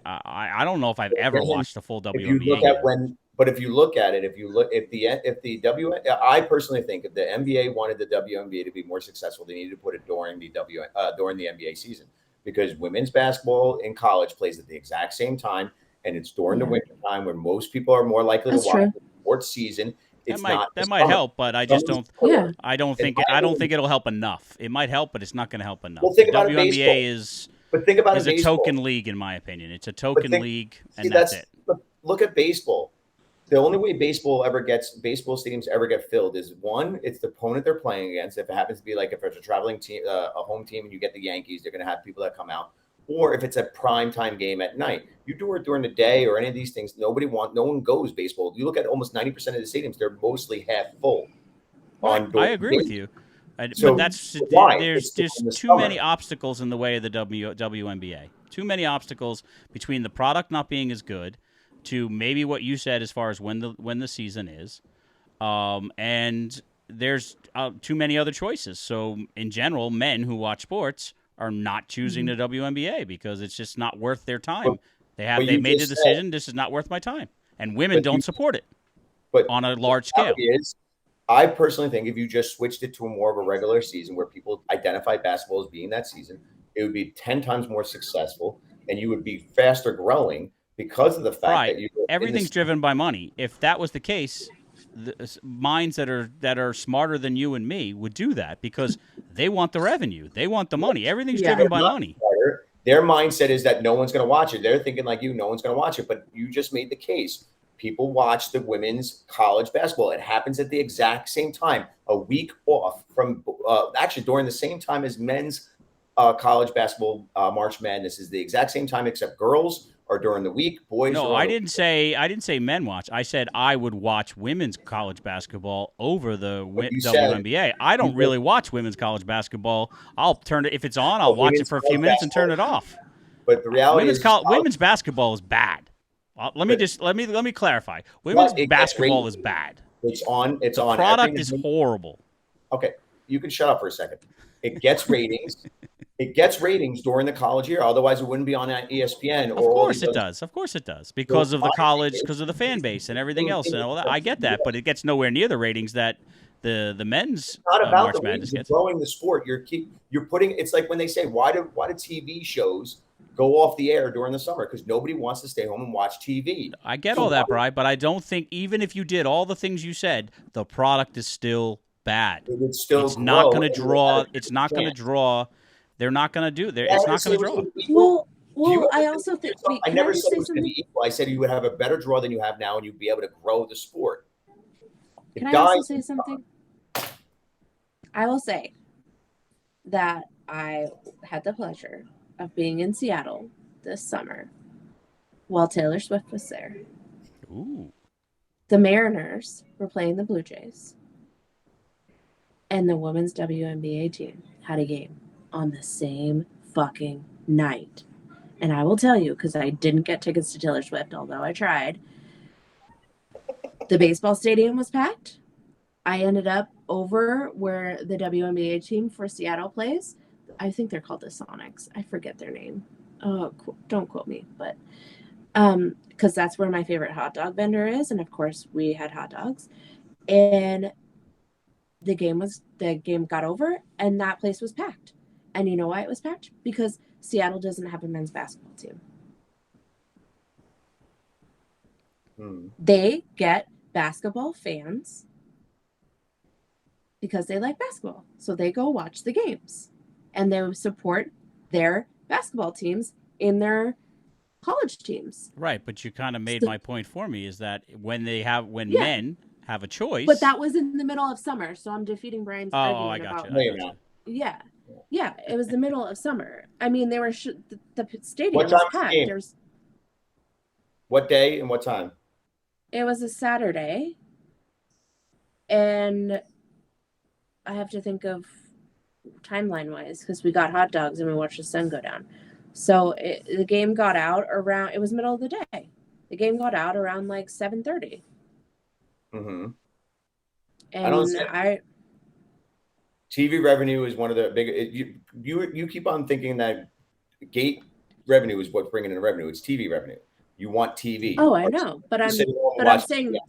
I don't know if I've ever watched a full WNBA if you look game. if you look at it, I personally think if the NBA wanted the WNBA to be more successful, they needed to put it during the NBA season because women's basketball in college plays at the exact same time, and it's during the winter time when most people are more likely to watch the sports season. That might help, but I just don't. Yeah. I don't think it'll help enough. It might help, but it's not going to help enough. Well, think the about WNBA is a token league, in my opinion. It's a token league, and that's it. But look at baseball. The only way baseball stadiums ever get filled is one, it's the opponent they're playing against. If it happens to be like if it's a traveling team, a home team, and you get the Yankees, they're going to have people that come out. Or if it's a prime time game at night, you do it during the day or any of these things. No one goes baseball. You look at almost 90% of the stadiums; they're mostly half full. I agree with you, So but that's why? There's too many obstacles in the way of the WNBA. Too many obstacles between the product not being as good, to maybe what you said as far as when the season is, and there's too many other choices. So in general, men who watch sports are not choosing the WNBA because it's just not worth their time. They made the decision. This is not worth my time, and women don't support it. But on a large scale, I personally think if you just switched it to a more of a regular season where people identify basketball as being that season, it would be 10 times more successful, and you would be faster growing because of the fact that everything's driven by money. If that was the case, the minds that are smarter than you and me would do that because they want the revenue, they want the money. Everything's driven by money. Smarter. Their mindset is that no one's going to watch it. They're thinking like you, no one's going to watch it. But you just made the case. People watch the women's college basketball. It happens at the exact same time, a week off from actually during the same time as men's college basketball. March Madness is the exact same time, except girls are during the week. Boys. No, I didn't say men watch. I said I would watch women's college basketball over the WNBA. I don't really watch women's college basketball. I'll turn it if it's on. I'll watch it for a few minutes and turn it off. But the reality is, women's basketball is bad. Let me clarify. Women's basketball is bad. It's on. The product is horrible. Okay, you can shut up for a second. It gets ratings. It gets ratings during the college year. Otherwise, it wouldn't be on ESPN. Of course it does. Of course it does. Because of the college, because of the fan base and everything else and all that. I get that, but it gets nowhere near the ratings that the men's March Madness gets. You're growing the sport. You're putting. It's like when they say, why do TV shows go off the air during the summer because nobody wants to stay home and watch TV. I get all that, Bri, but I don't think even if you did all the things you said, the product is still bad. It would still It's not going to grow, draw. It's not going to draw. They're not going to do. It's not going to draw. Well, I also think. Wait, I can never I just said say it was going to something? be equal. I said you would have a better draw than you have now, and you'd be able to grow the sport. Can I also say something? I will say that I had the pleasure of being in Seattle this summer while Taylor Swift was there. Ooh. The Mariners were playing the Blue Jays, and the women's WNBA team had a game on the same fucking night. And I will tell you, because I didn't get tickets to Taylor Swift, although I tried, the baseball stadium was packed. I ended up over where the WNBA team for Seattle plays. I think they're called the Sonics. I forget their name. Oh, don't quote me, but because that's where my favorite hot dog vendor is, and of course we had hot dogs. And the game got over, and that place was packed. And you know why it was packed? Because Seattle doesn't have a men's basketball team. They get basketball fans because they like basketball. So they go watch the games. And they support their basketball teams in their college teams. Right, but you kind of made my point for me is that when men have a choice. But that was in the middle of summer, so I'm defeating Brian's argument I got about you. Yeah, it was the middle of summer. I mean, they were the stadium was packed. What day and what time? It was a Saturday, and I have to think of timeline-wise because we got hot dogs and we watched the sun go down. So the game got out around. It was middle of the day. The game got out around like 7:30. Mm-hmm. And TV revenue is one of the big. You keep on thinking that gate revenue is what's bringing in revenue. It's TV revenue. You want TV. Oh, I know, but I'm saying the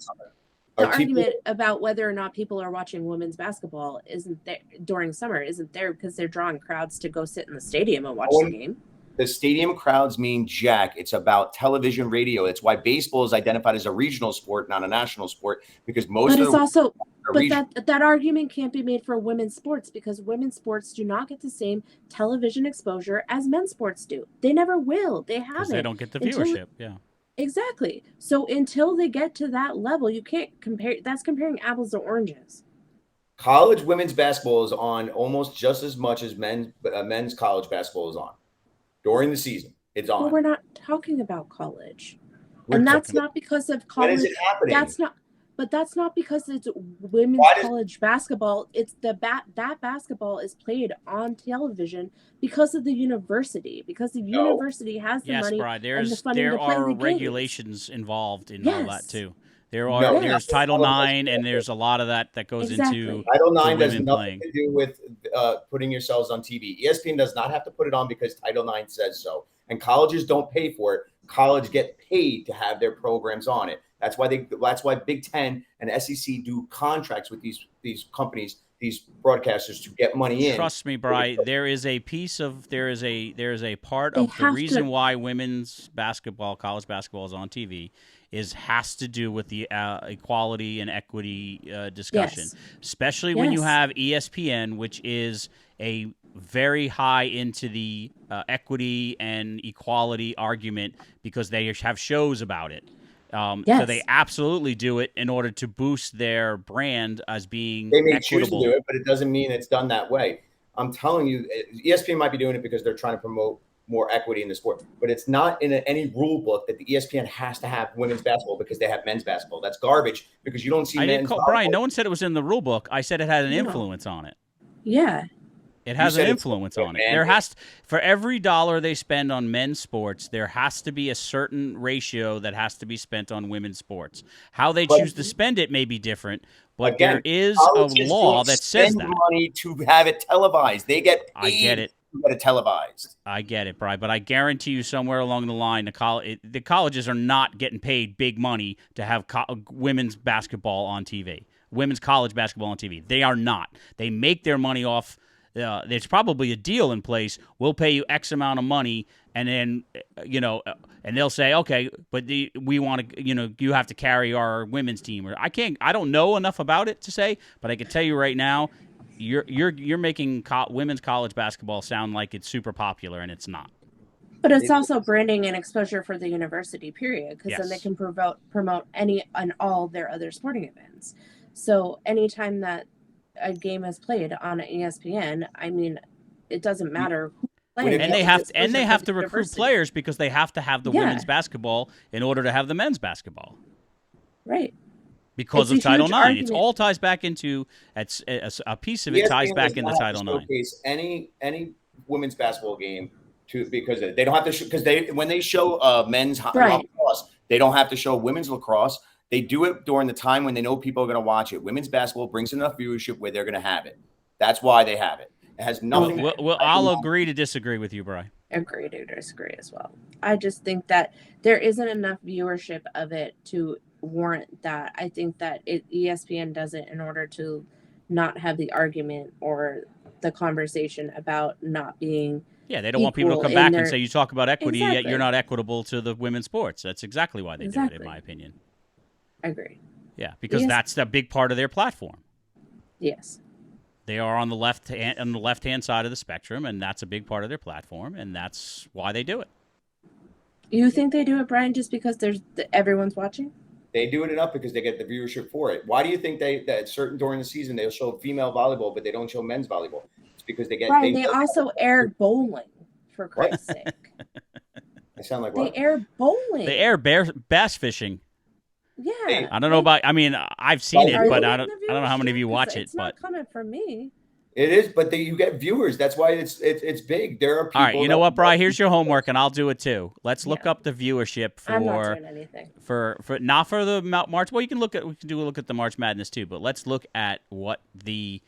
argument about whether or not people are watching women's basketball isn't there during summer isn't there because they're drawing crowds to go sit in the stadium and watch the game. The stadium crowds mean jack. It's about television, radio. It's why baseball is identified as a regional sport, not a national sport, because that argument can't be made for women's sports because women's sports do not get the same television exposure as men's sports do. They never will. They haven't. They don't get the viewership. Yeah. Exactly. So until they get to that level, you can't compare. That's comparing apples to oranges. College women's basketball is on almost just as much as men's college basketball is on. During the season, it's on. Well, we're not talking about college. That's not because of college. When is it happening? That's not because it's women's college basketball. It's that basketball is played on television because of the university. Because the university has the money and the funding to play the games. There are regulations involved in all that too. There's Title IX, and there's a lot of that goes into Title IX does nothing to do with putting yourselves on TV. ESPN does not have to put it on because Title IX says so. And colleges don't pay for it. Colleges get paid to have their programs on it. That's why Big Ten and SEC do contracts with these companies, these broadcasters to get money in. Trust me, Bri, there is a part of the reason why women's basketball, college basketball is on TV has to do with the equality and equity discussion, especially when you have ESPN, which is a very high into the equity and equality argument because they have shows about it. So they absolutely do it in order to boost their brand as being They may equitable. choose to do it, but it doesn't mean it's done that way. I'm telling you, ESPN might be doing it because they're trying to promote more equity in the sport, but it's not in any rule book that the ESPN has to have women's basketball because they have men's basketball. That's garbage because you don't see Brian, no one said it was in the rule book. I said it had an influence on it. Yeah. It has an influence on it. For every dollar they spend on men's sports, there has to be a certain ratio that has to be spent on women's sports. How they choose to spend it may be different, but there is a law that says that. Money to have it televised. They get paid. I get it. To get it televised. I get it, Brian, but I guarantee you somewhere along the line, the colleges are not getting paid big money to have women's basketball on TV, women's college basketball on TV. They are not. They make their money off. There's probably a deal in place. We'll pay you X amount of money and then and they'll say, okay, but we want to, you have to carry our women's team, or I don't know enough about it to say, but I can tell you right now, you're making women's college basketball sound like it's super popular, and it's not. But it's also branding and exposure for the university, period, because then they can promote any and all their other sporting events. So anytime that a game is played on ESPN, I mean, it doesn't matter who playing. And they have to recruit players because they have to have the women's basketball in order to have the men's basketball. Right. Because of Title IX. It all ties back into a piece of it ties back into Title IX. Any women's basketball game because they don't have to because when they show men's lacrosse, they don't have to show women's lacrosse. They do it during the time when they know people are going to watch it. Women's basketball brings enough viewership where they're going to have it. That's why they have it. It has nothing. Well, I'll agree to disagree with you, Bri. Agree to disagree as well. I just think that there isn't enough viewership of it to warrant that. I think that ESPN does it in order to not have the argument or the conversation about not being. Yeah, they don't want people to come back and say you talk about equity, yet you're not equitable to the women's sports. That's exactly why they do it, in my opinion. I agree. Yeah, because that's a big part of their platform. Yes. They are on the left-hand side of the spectrum, and that's a big part of their platform, and that's why they do it. You think they do it, Brian, just because everyone's watching? They do it enough because they get the viewership for it. Why do you think that during the season they'll show female volleyball, but they don't show men's volleyball? It's because they get. Brian, they also aired bowling, for Christ's sake. I sound like what? They air bowling. They air bass fishing. Yeah. I don't know about. I mean, I've seen it, but I don't know how many of you watch it. It's not coming from me. It is, but you get viewers. That's why it's big. There are people. All right, you know what, Bri? Here's your homework, and I'll do it too. Let's look up the viewership for. I'm not doing anything. For not for the March. Well, we can look at the March Madness too, but let's look at what the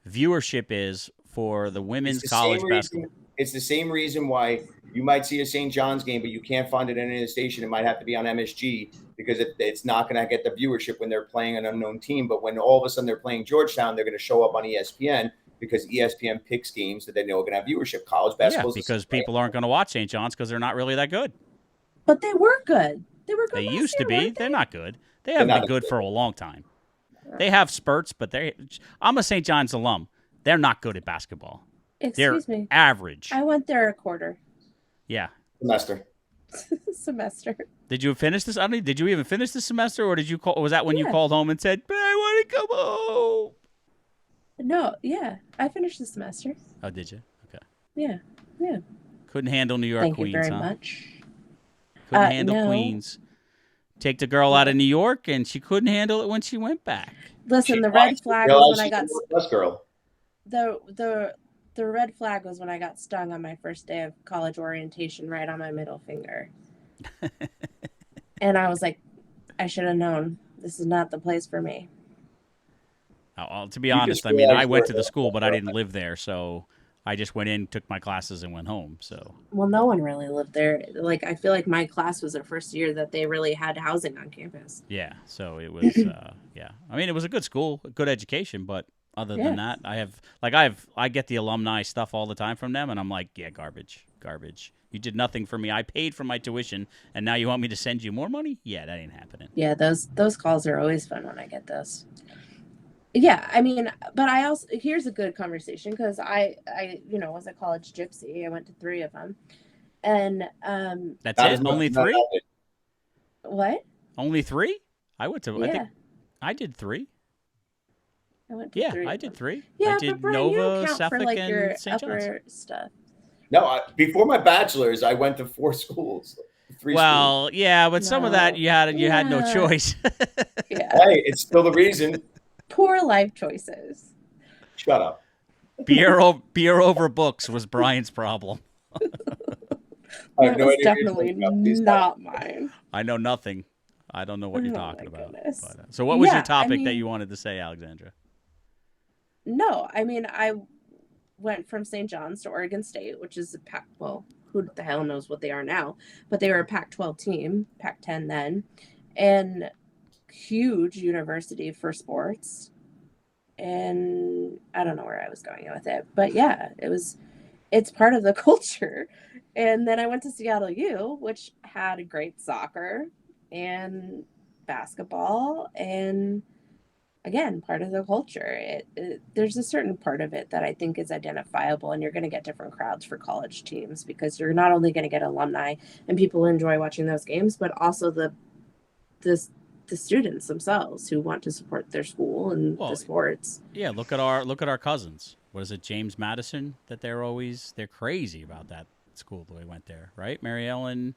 viewership is for the women's college basketball. It's the same reason why you might see a St. John's game, but you can't find it in any station. It might have to be on MSG because it's not going to get the viewership when they're playing an unknown team. But when all of a sudden they're playing Georgetown, they're going to show up on ESPN because ESPN picks games that they know are going to have viewership. College basketball. Yeah, because people aren't going to watch St. John's because they're not really that good. But they were good. They were good. They used to be. They're not good. They haven't been good for a long time. They have spurts, but I'm a St. John's alum. They're not good at basketball. Excuse me. Average. I went there a quarter. Yeah. Semester. Did you finish this? Did you even finish the semester, or did you call? Was that when you called home and said, "I want to come home"? No. Yeah, I finished the semester. Oh, did you? Okay. Yeah. Couldn't handle New York Thank Queens. Thank you very much. Couldn't handle Queens. Take the girl out of New York, and she couldn't handle it when she went back. Listen, the red flag was when I got the red flag was when I got stung on my first day of college orientation, right on my middle finger. And I was like, I should have known. This is not the place for me. Well, to be honest, I mean, I went to the school, but I didn't live there, so I just went in, took my classes, and went home. So. Well, no one really lived there. Like, I feel like my class was the first year that they really had housing on campus. Yeah, so it was, yeah. I mean, it was a good school, a good education, but other than that, I get the alumni stuff all the time from them, and I'm like, yeah, garbage. You did nothing for me. I paid for my tuition, and now you want me to send you more money? Yeah, that ain't happening. Yeah, those calls are always fun when I get those. Yeah, I mean, but I also, here's a good conversation because I was a college gypsy. I went to 3 of them, and that's it. Only 3. What? Only 3? I went to. Yeah. I think I did 3. I went to 3. I did 3. Yeah, I did but Brian, Nova, you don't count Suffolk, for like and your St. John's. upper stuff. No, before my bachelor's, I went to 4 schools. 3 schools. Yeah, but some of that you had no choice. Yeah. Hey, it's still the reason. Poor life choices. Shut up. Beer over books was Brian's problem. That was definitely not mine. I know nothing. I don't know what you're talking about. But, so what was your topic that you wanted to say, Alexandra? No, I mean, I went from St. John's to Oregon State, which is who the hell knows what they are now, but they were a Pac-12 team, Pac-10 then, and huge university for sports. And I don't know where I was going with it, but yeah, it's part of the culture. And then I went to Seattle U, which had great soccer and basketball, and again, part of the culture. There's a certain part of it that I think is identifiable, and you're going to get different crowds for college teams because you're not only going to get alumni and people who enjoy watching those games, but also the the students themselves who want to support their school and the sports. Yeah, look at our cousins. What is it, James Madison? That they're crazy about that school that we went there, right? Mary Ellen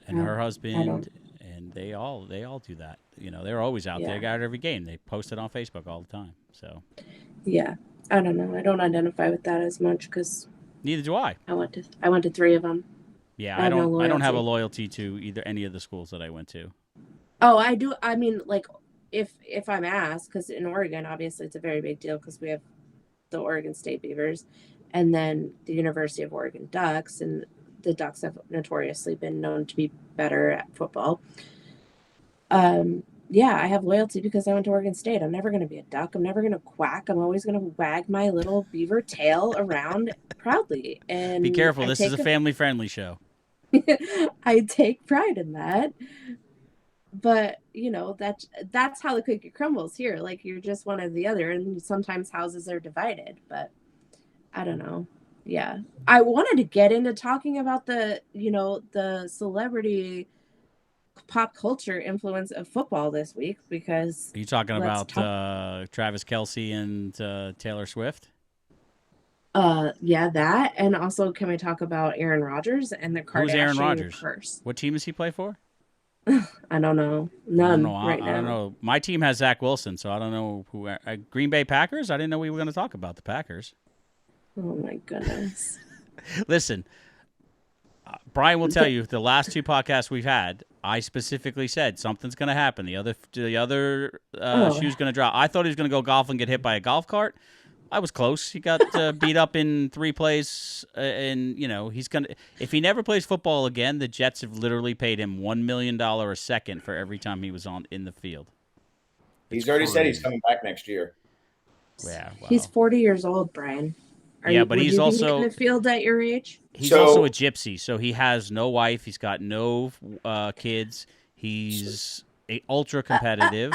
and her husband, and they all do that. They're always out there. Got it every game. They post it on Facebook all the time. So yeah, I don't know. I don't identify with that as much because neither do I. I went to 3 of them. Yeah, I don't have a loyalty to any of the schools that I went to. Oh, I do. I mean, like, if I'm asked, because in Oregon, obviously, it's a very big deal because we have the Oregon State Beavers, and then the University of Oregon Ducks, and the Ducks have notoriously been known to be better at football. Yeah, I have loyalty because I went to Oregon State. I'm never going to be a Duck. I'm never going to quack. I'm always going to wag my little beaver tail around proudly. And be careful. This is a family-friendly show. I take pride in that. But that's how the cookie crumbles here. Like, you're just one or the other, and sometimes houses are divided. But I don't know. Yeah, I wanted to get into talking about the celebrity pop culture influence of football this week because are you talking about Travis Kelce and Taylor Swift? Yeah, that, and also can we talk about Aaron Rodgers and the Kardashian Who's Aaron Rodgers? curse? What team does he play for? I don't know. None right now. I don't know. My team has Zach Wilson, so I don't know who. Green Bay Packers? I didn't know we were going to talk about the Packers. Oh, my goodness. Listen, Brian will tell you the last 2 podcasts we've had, I specifically said something's going to happen. The other shoe's going to drop. I thought he was going to go golf and get hit by a golf cart. I was close. He got beat up in 3 plays, and he's gonna. If he never plays football again, the Jets have literally paid him $1 million a second for every time he was in the field. He's already said he's coming back next year. Yeah, wow. He's 40 years old, Brian. But he's also in the field at your age. He's also a gypsy, so he has no wife. He's got no kids. He's ultra competitive.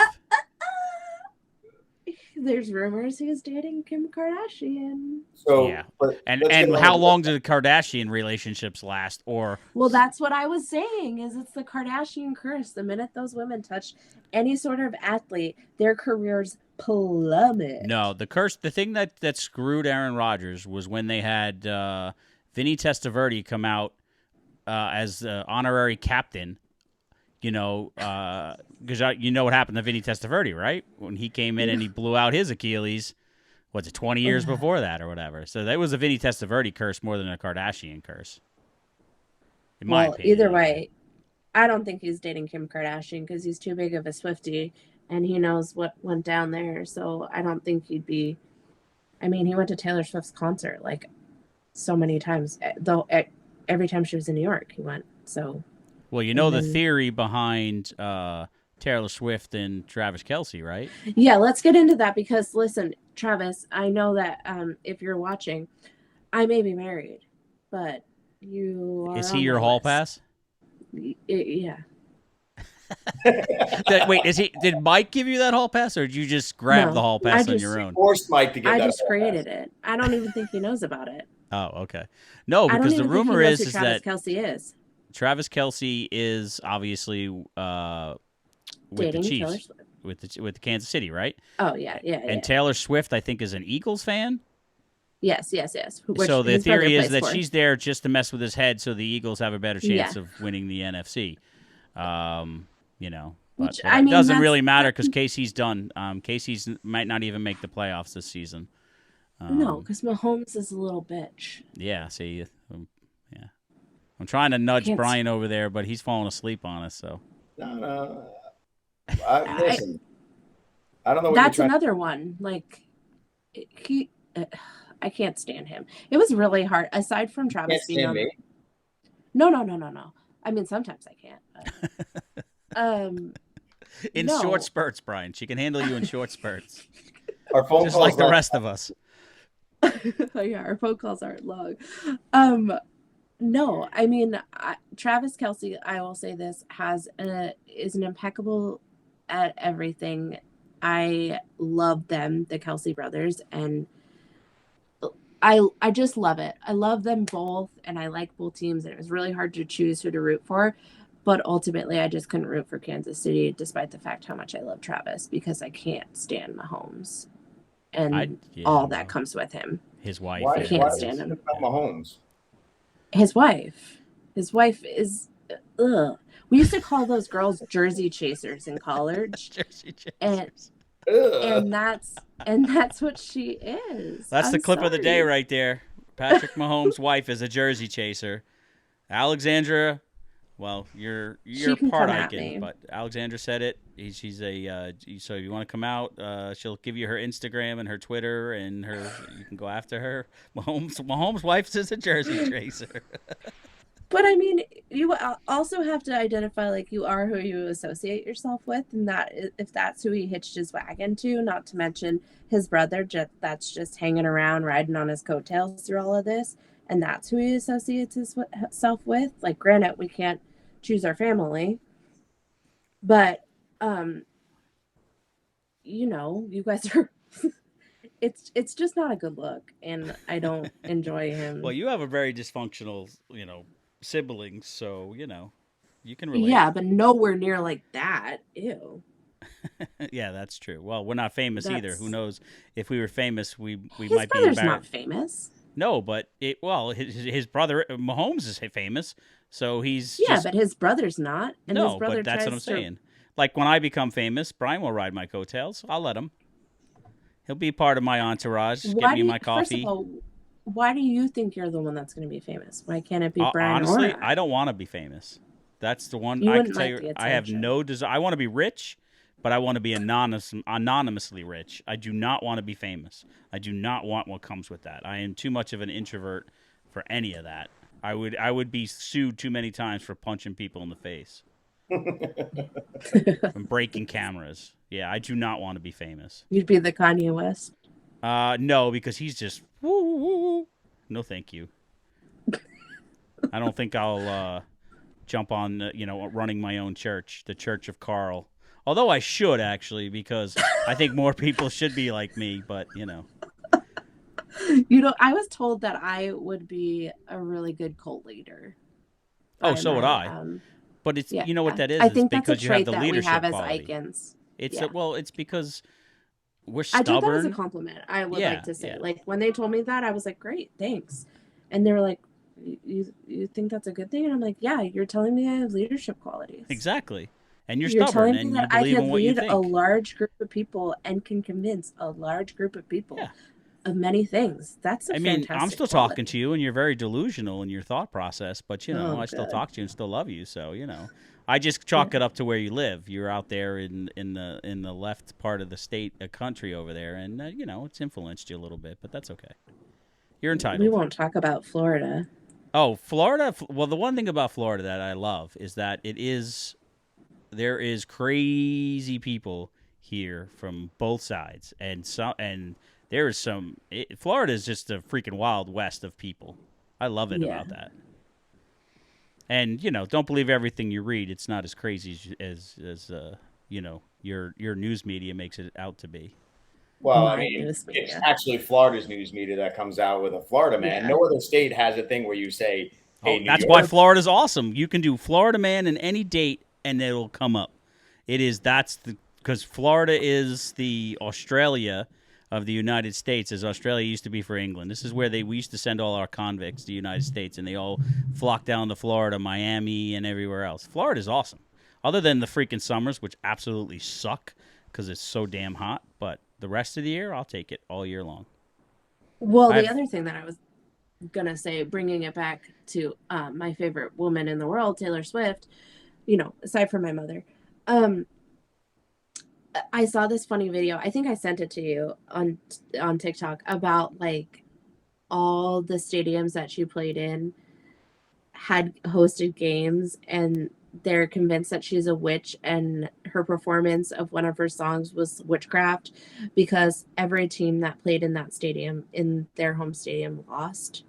There's rumors he's dating Kim Kardashian. So yeah, and how long do the Kardashian relationships last? Or that's what I was saying. It's the Kardashian curse. The minute those women touch any sort of athlete, their careers plummet. No, the curse. The thing that screwed Aaron Rodgers was when they had Vinny Testaverde come out as honorary captain. Because you know what happened to Vinny Testaverde, right? When he came in and he blew out his Achilles, 20 years before that or whatever. So that was a Vinny Testaverde curse more than a Kardashian curse. In my opinion. Either way, I don't think he's dating Kim Kardashian because he's too big of a Swiftie and he knows what went down there. So I don't think he'd be. I mean, he went to Taylor Swift's concert like so many times. Though every time she was in New York, he went. So. Well, the theory behind Taylor Swift and Travis Kelce, right? Yeah, let's get into that because, listen, Travis, I know that if you're watching, I may be married, but you are. Is he your hall pass? Yeah. Wait, did Mike give you that hall pass, or did you just grab the hall pass on your own? Forced Mike to get I just created it. I don't even think he knows about it. Oh, okay. No, because the rumor is that Travis Kelce is. Travis Kelce is obviously with dating the Chiefs, with the Kansas City, right? Oh yeah. And Taylor Swift, I think, is an Eagles fan. Yes. So the theory is that she's there just to mess with his head, so the Eagles have a better chance of winning the NFC. But it doesn't really matter because Casey's done. Casey's might not even make the playoffs this season. No, because Mahomes is a little bitch. Yeah. See. Yeah. I'm trying to nudge Brian over there, but he's falling asleep on us. So no. Listen, I don't know. That's another one. Like I can't stand him. It was really hard. Aside from Travis being on. Me? No. I mean, sometimes I can't. In short spurts, Brian. She can handle you in short spurts. Our phone just like the rest of us. Oh, yeah, our phone calls aren't long. No, I mean, Travis Kelce, I will say this, is an impeccable at everything. I love them, the Kelce brothers, and I just love it. I love them both, and I like both teams, and it was really hard to choose who to root for. But ultimately, I just couldn't root for Kansas City, despite the fact how much I love Travis, because I can't stand Mahomes and all that comes with him. His wife. Why, I can't stand him. About Mahomes? His wife is. Ugh. We used to call those girls jersey chasers in college. Jersey chasers. And that's what she is. That's the clip of the day right there. Patrick Mahomes' wife is a jersey chaser. Alexandra, well, you're part Iken, but Alexandra said it. She's a so if you want to come out, she'll give you her Instagram and her Twitter, and you can go after her. Mahomes' wife is a jersey chaser. But I mean, you also have to identify, like, you are who you associate yourself with, and that if that's who he hitched his wagon to, not to mention his brother, that's just hanging around, riding on his coattails through all of this, and that's who he associates himself with. Like, granted, we can't choose our family, but you guys are. It's just not a good look, and I don't enjoy him. Well, you have a very dysfunctional, siblings, so you can relate. Yeah, but nowhere near like that. Ew. Yeah, that's true. Well, we're not famous either. Who knows? If we were famous, we might be. His brother's not famous. No, but his brother Mahomes is famous, so he's but his brother's not. And no, his brother but that's what I'm saying. Like when I become famous, Brian will ride my coattails. I'll let him. He'll be part of my entourage. Get me my coffee. First of all, why do you think you're the one that's going to be famous? Why can't it be Brian? Honestly, or I don't want to be famous. That's the one I can tell you. I have no desire. I want to be rich, but I want to be anonymously rich. I do not want to be famous. I do not want what comes with that. I am too much of an introvert for any of that. I would be sued too many times for punching people in the face. And breaking cameras. Yeah, I do not want to be famous. You'd be the Kanye West. No, because he's just woo, woo, woo. No, thank you. I don't think I'll jump on running my own church, the Church of Carl. Although I should actually, because I think more people should be like me. But I was told that I would be a really good cult leader. Oh, so would I. But it's what that is. I think it's that's because a trait you have the that leadership we have quality. as Ikens. It's because we're stubborn. I took that as a compliment. I would like to say, like when they told me that, I was like, "Great, thanks," and they were like, "You think that's a good thing?" And I'm like, "Yeah, you're telling me I have leadership qualities." Exactly, and you're stubborn, and you believe in what you think. I can lead a large group of people and can convince a large group of people of many things. That's fantastic I'm still quality. talking to you, and you're very delusional in your thought process. But I still talk to you and still love you. So I just chalk it up to where you live. You're out there in the left part of the state, country over there, and it's influenced you a little bit, but that's okay. You're entitled. We won't talk about Florida. Oh, Florida. Well, the one thing about Florida that I love is that there is crazy people here from both sides, and there is Florida is just a freaking wild west of people. I love it about that. And don't believe everything you read. It's not as crazy as your news media makes it out to be. Well, I mean, it's actually Florida's news media that comes out with a Florida man. Yeah. No other state has a thing where you say, "Hey, that's why Florida's awesome. You can do Florida man in any date, and it'll come up. Because Florida is the Australia of the United States, as Australia used to be for England. This is where we used to send all our convicts to the United States, and they all flocked down to Florida, Miami, and everywhere else. Florida's awesome, other than the freaking summers, which absolutely suck because it's so damn hot. But the rest of the year, I'll take it all year long. Well, the other thing that I was going to say, bringing it back to my favorite woman in the world, Taylor Swift, aside from my mother, I saw this funny video. I think I sent it to you on TikTok about like all the stadiums that she played in had hosted games, and they're convinced that she's a witch, and her performance of one of her songs was witchcraft because every team that played in that stadium, in their home stadium, lost.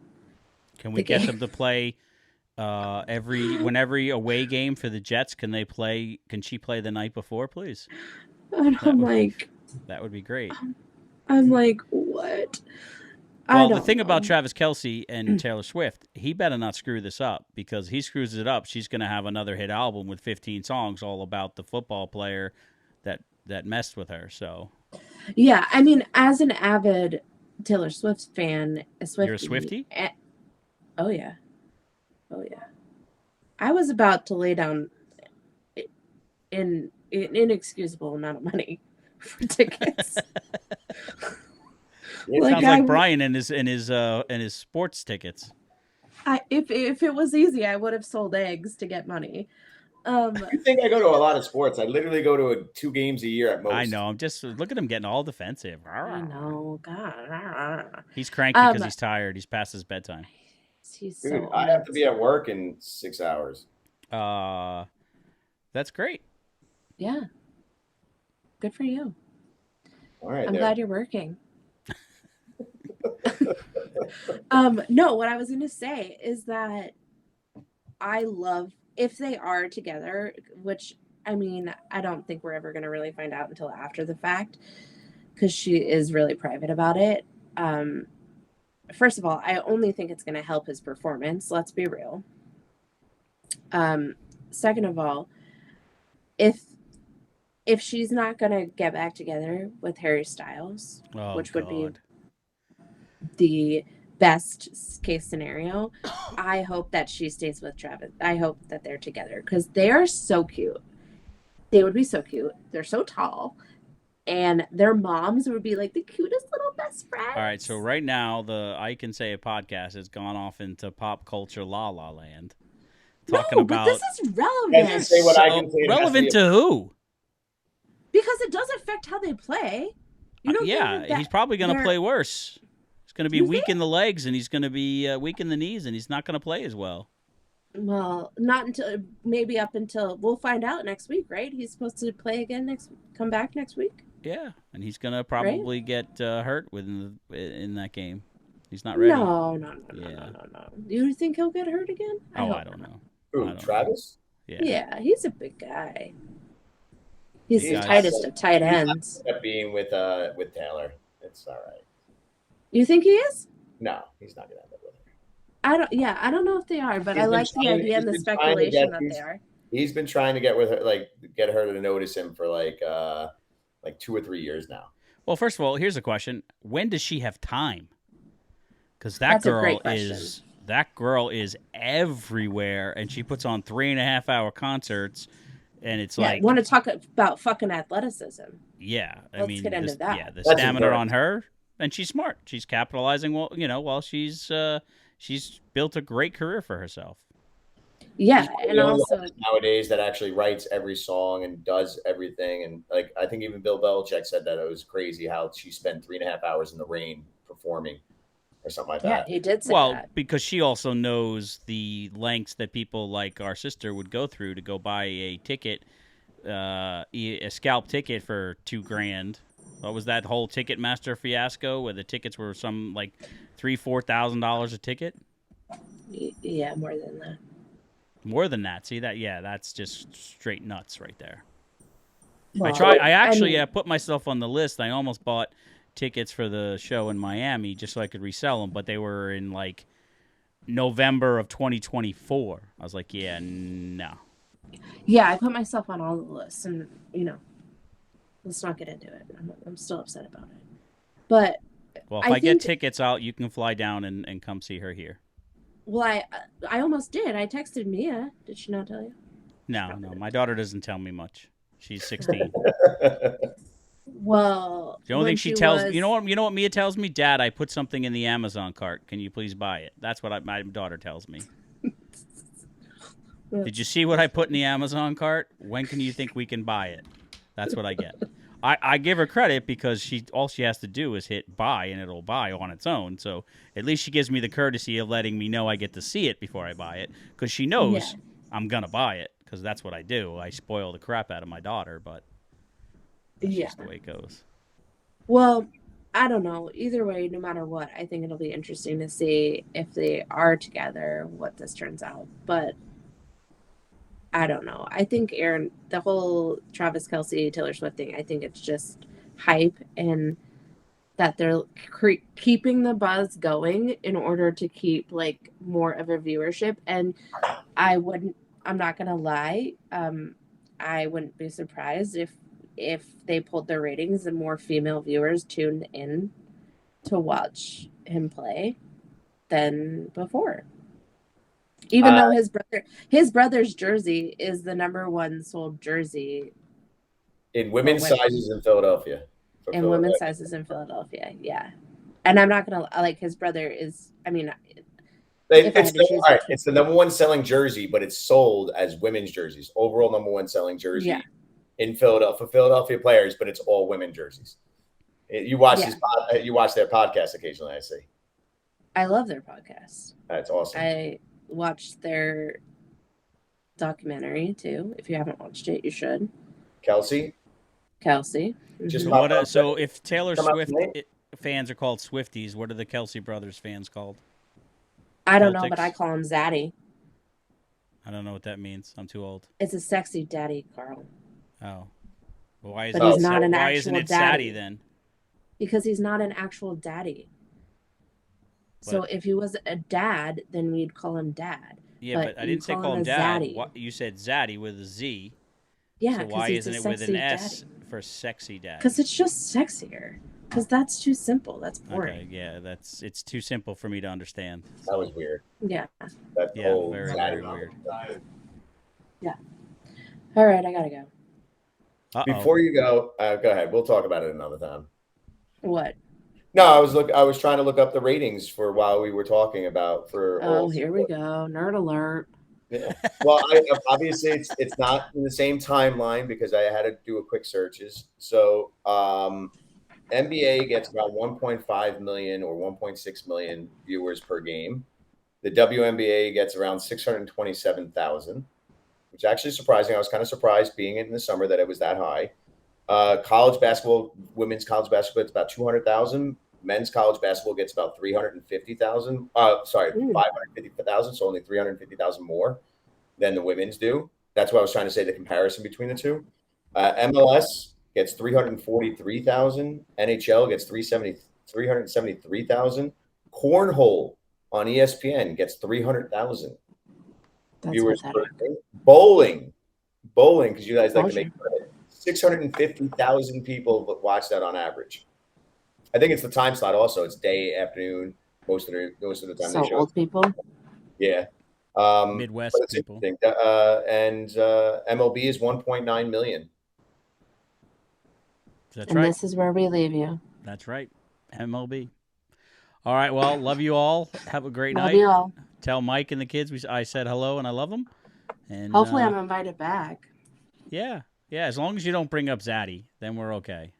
Can we get them to play when every away game for the Jets? Can she play the night before, please? And that would be great. I'm like, what? Well, the thing about Travis Kelce and Taylor Swift, he better not screw this up, because he screws it up, she's going to have another hit album with 15 songs all about the football player that messed with her. So, yeah, I mean, as an avid Taylor Swift fan, you're a Swiftie? Oh yeah. I was about to lay down an inexcusable amount of money for tickets. Sounds like Brian and his sports tickets. If it was easy, I would have sold eggs to get money. You think I go to a lot of sports? I literally go to 2 games a year at most. I know. I'm just look at him getting all defensive. I know. God. He's cranky because he's tired. He's past his bedtime. Dude, I have to be at work in 6 hours. That's great. Yeah. Good for you. All right. I'm glad you're working. No, what I was going to say is that I love if they are together, which, I mean, I don't think we're ever going to really find out until after the fact, because she is really private about it. First of all, I only think it's going to help his performance. Let's be real. Second of all, if she's not going to get back together with Harry Styles, which would be the best case scenario, I hope that she stays with Travis. I hope that they're together because they are so cute. They would be so cute. They're so tall. And their moms would be like the cutest little best friends. All right, so right now the Iken Say It podcast has gone off into pop culture la la land. Talking about this is relevant. Say what I can say. Relevant to who? Because it does affect how they play. You don't think he's probably going to play worse. He's going to be weak in the legs, and he's going to be weak in the knees, and he's not going to play as well. Well, not until maybe up until we'll find out next week, right? He's supposed to play again come back next week. Yeah, and he's going to probably get hurt in that game. He's not ready. No. You think he'll get hurt again? I don't know. Who, Travis? Yeah, he's a big guy. He's the tightest of tight ends. Being with Taylor, it's all right. You think he is? No, he's not going to end up with her. I don't know if they are, but I like the idea and the speculation that they are. He's been trying to get with her, get her to notice him for 2 or 3 years now. Well, first of all, here's a question: when does she have time? Because that girl is everywhere, and she puts on 3.5-hour concerts, and it's like, want to talk about fucking athleticism? Yeah, Let's get into that. Yeah, the stamina on her, and she's smart. She's capitalizing while she's built a great career for herself. Yeah, and also nowadays that actually writes every song and does everything, and I think even Bill Belichick said that it was crazy how she spent 3.5 hours in the rain performing or something like that. Yeah, he did say that. Because she also knows the lengths that people like our sister would go through to go buy a ticket, a scalp ticket for $2,000. What was that whole Ticketmaster fiasco where the tickets were some $3,000-$4,000 a ticket? Yeah, more than that. More than that. See that? Yeah, that's just straight nuts right there. Well, I actually put myself on the list. I almost bought tickets for the show in Miami just so I could resell them, but they were in November of 2024. I was like, yeah, no. Yeah, I put myself on all the lists, and let's not get into it. I'm still upset about it. But if I get tickets out, you can fly down and come see her here. Well, I almost did. I texted Mia. Did she not tell you? No. My daughter doesn't tell me much. She's 16. Well, the only thing she tells you know what Mia tells me? Dad, I put something in the Amazon cart. Can you please buy it? That's what my daughter tells me. Did you see what I put in the Amazon cart? When can you think we can buy it? That's what I get. I give her credit because all she has to do is hit buy and it'll buy on its own. So at least she gives me the courtesy of letting me know I get to see it before I buy it because she knows I'm going to buy it because that's what I do. I spoil the crap out of my daughter, but that's just the way it goes. Well, I don't know. Either way, no matter what, I think it'll be interesting to see if they are together, what this turns out. But I don't know. I think Aaron, the whole Travis Kelce, Taylor Swift thing, I think it's just hype and that they're keeping the buzz going in order to keep like more of a viewership. And I'm not going to lie. I wouldn't be surprised if they pulled their ratings and more female viewers tuned in to watch him play than before. Even though his brother's jersey is the #1 sold jersey in women's sizes in Philadelphia. In women's sizes in Philadelphia, yeah. And I'm not gonna like his brother is. I mean, it's the #1 selling jersey, but it's sold as women's jerseys. Overall #1 selling jersey in Philadelphia for Philadelphia players, but it's all women jerseys. You watch you watch their podcast occasionally, I see. I love their podcast. That's awesome. I watched their documentary too. If you haven't watched it, you should. Kelsey. Mm-hmm. So if Taylor Swift fans are called Swifties, what are the Kelce brothers fans called? I don't know, but I call him Zaddy. I don't know what that means. I'm too old. It's a sexy daddy, Carl. Oh. Well, why isn't it daddy then? Because he's not an actual daddy. So if he was a dad, then we'd call him dad. Yeah, but I didn't say call him dad. You said Zaddy with a Z. Yeah, so why isn't it with an S for sexy dad? Because it's just sexier. Because that's too simple. That's boring. Okay, yeah, it's too simple for me to understand. So. That was weird. Yeah. That's very, very weird. Yeah. All right, I gotta go. Before you go ahead. We'll talk about it another time. What? No, I was trying to look up the ratings for while we were talking about for. Oh, here we go. Nerd alert. Yeah. Well, obviously it's not in the same timeline because I had to do a quick searches. So NBA gets about 1.5 million or 1.6 million viewers per game. The WNBA gets around 627,000, which is actually surprising. I was kind of surprised being in the summer that it was that high. College basketball, women's college basketball gets about 200,000. Men's college basketball gets about 350,000. 550,000. So only 350,000 more than the women's do. That's what I was trying to say. The comparison between the two. MLS gets 343,000. NHL gets 373,000. Cornhole on ESPN gets 300,000 viewers per day. Bowling, because you guys like to make credit. 650,000 people watch that on average. I think it's the time slot. Also, it's day, afternoon. Most of the time. So old people. Yeah. Midwest people. And MLB is 1.9 million. That's and right. This is where we leave you. That's right. MLB. All right. Well, love you all. Have a great night. Love you all. Tell Mike and the kids I said hello and I love them. And hopefully I'm invited back. Yeah. Yeah. As long as you don't bring up Zaddy, then we're okay.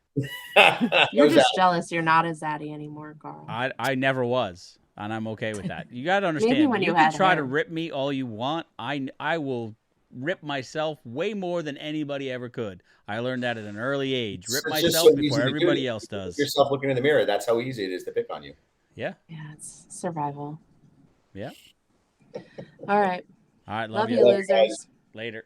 You're just jealous you're not a Zaddy anymore, Carl. I never was, and I'm okay with that. You got to understand. Maybe when you can try hair. to rip me all you want. I will rip myself way more than anybody ever could. I learned that at an early age. Rip myself before everybody else does. Yourself looking in the mirror. That's how easy it is to pick on you. Yeah. Yeah, it's survival. Yeah. All right. All right. Love you, losers. Later.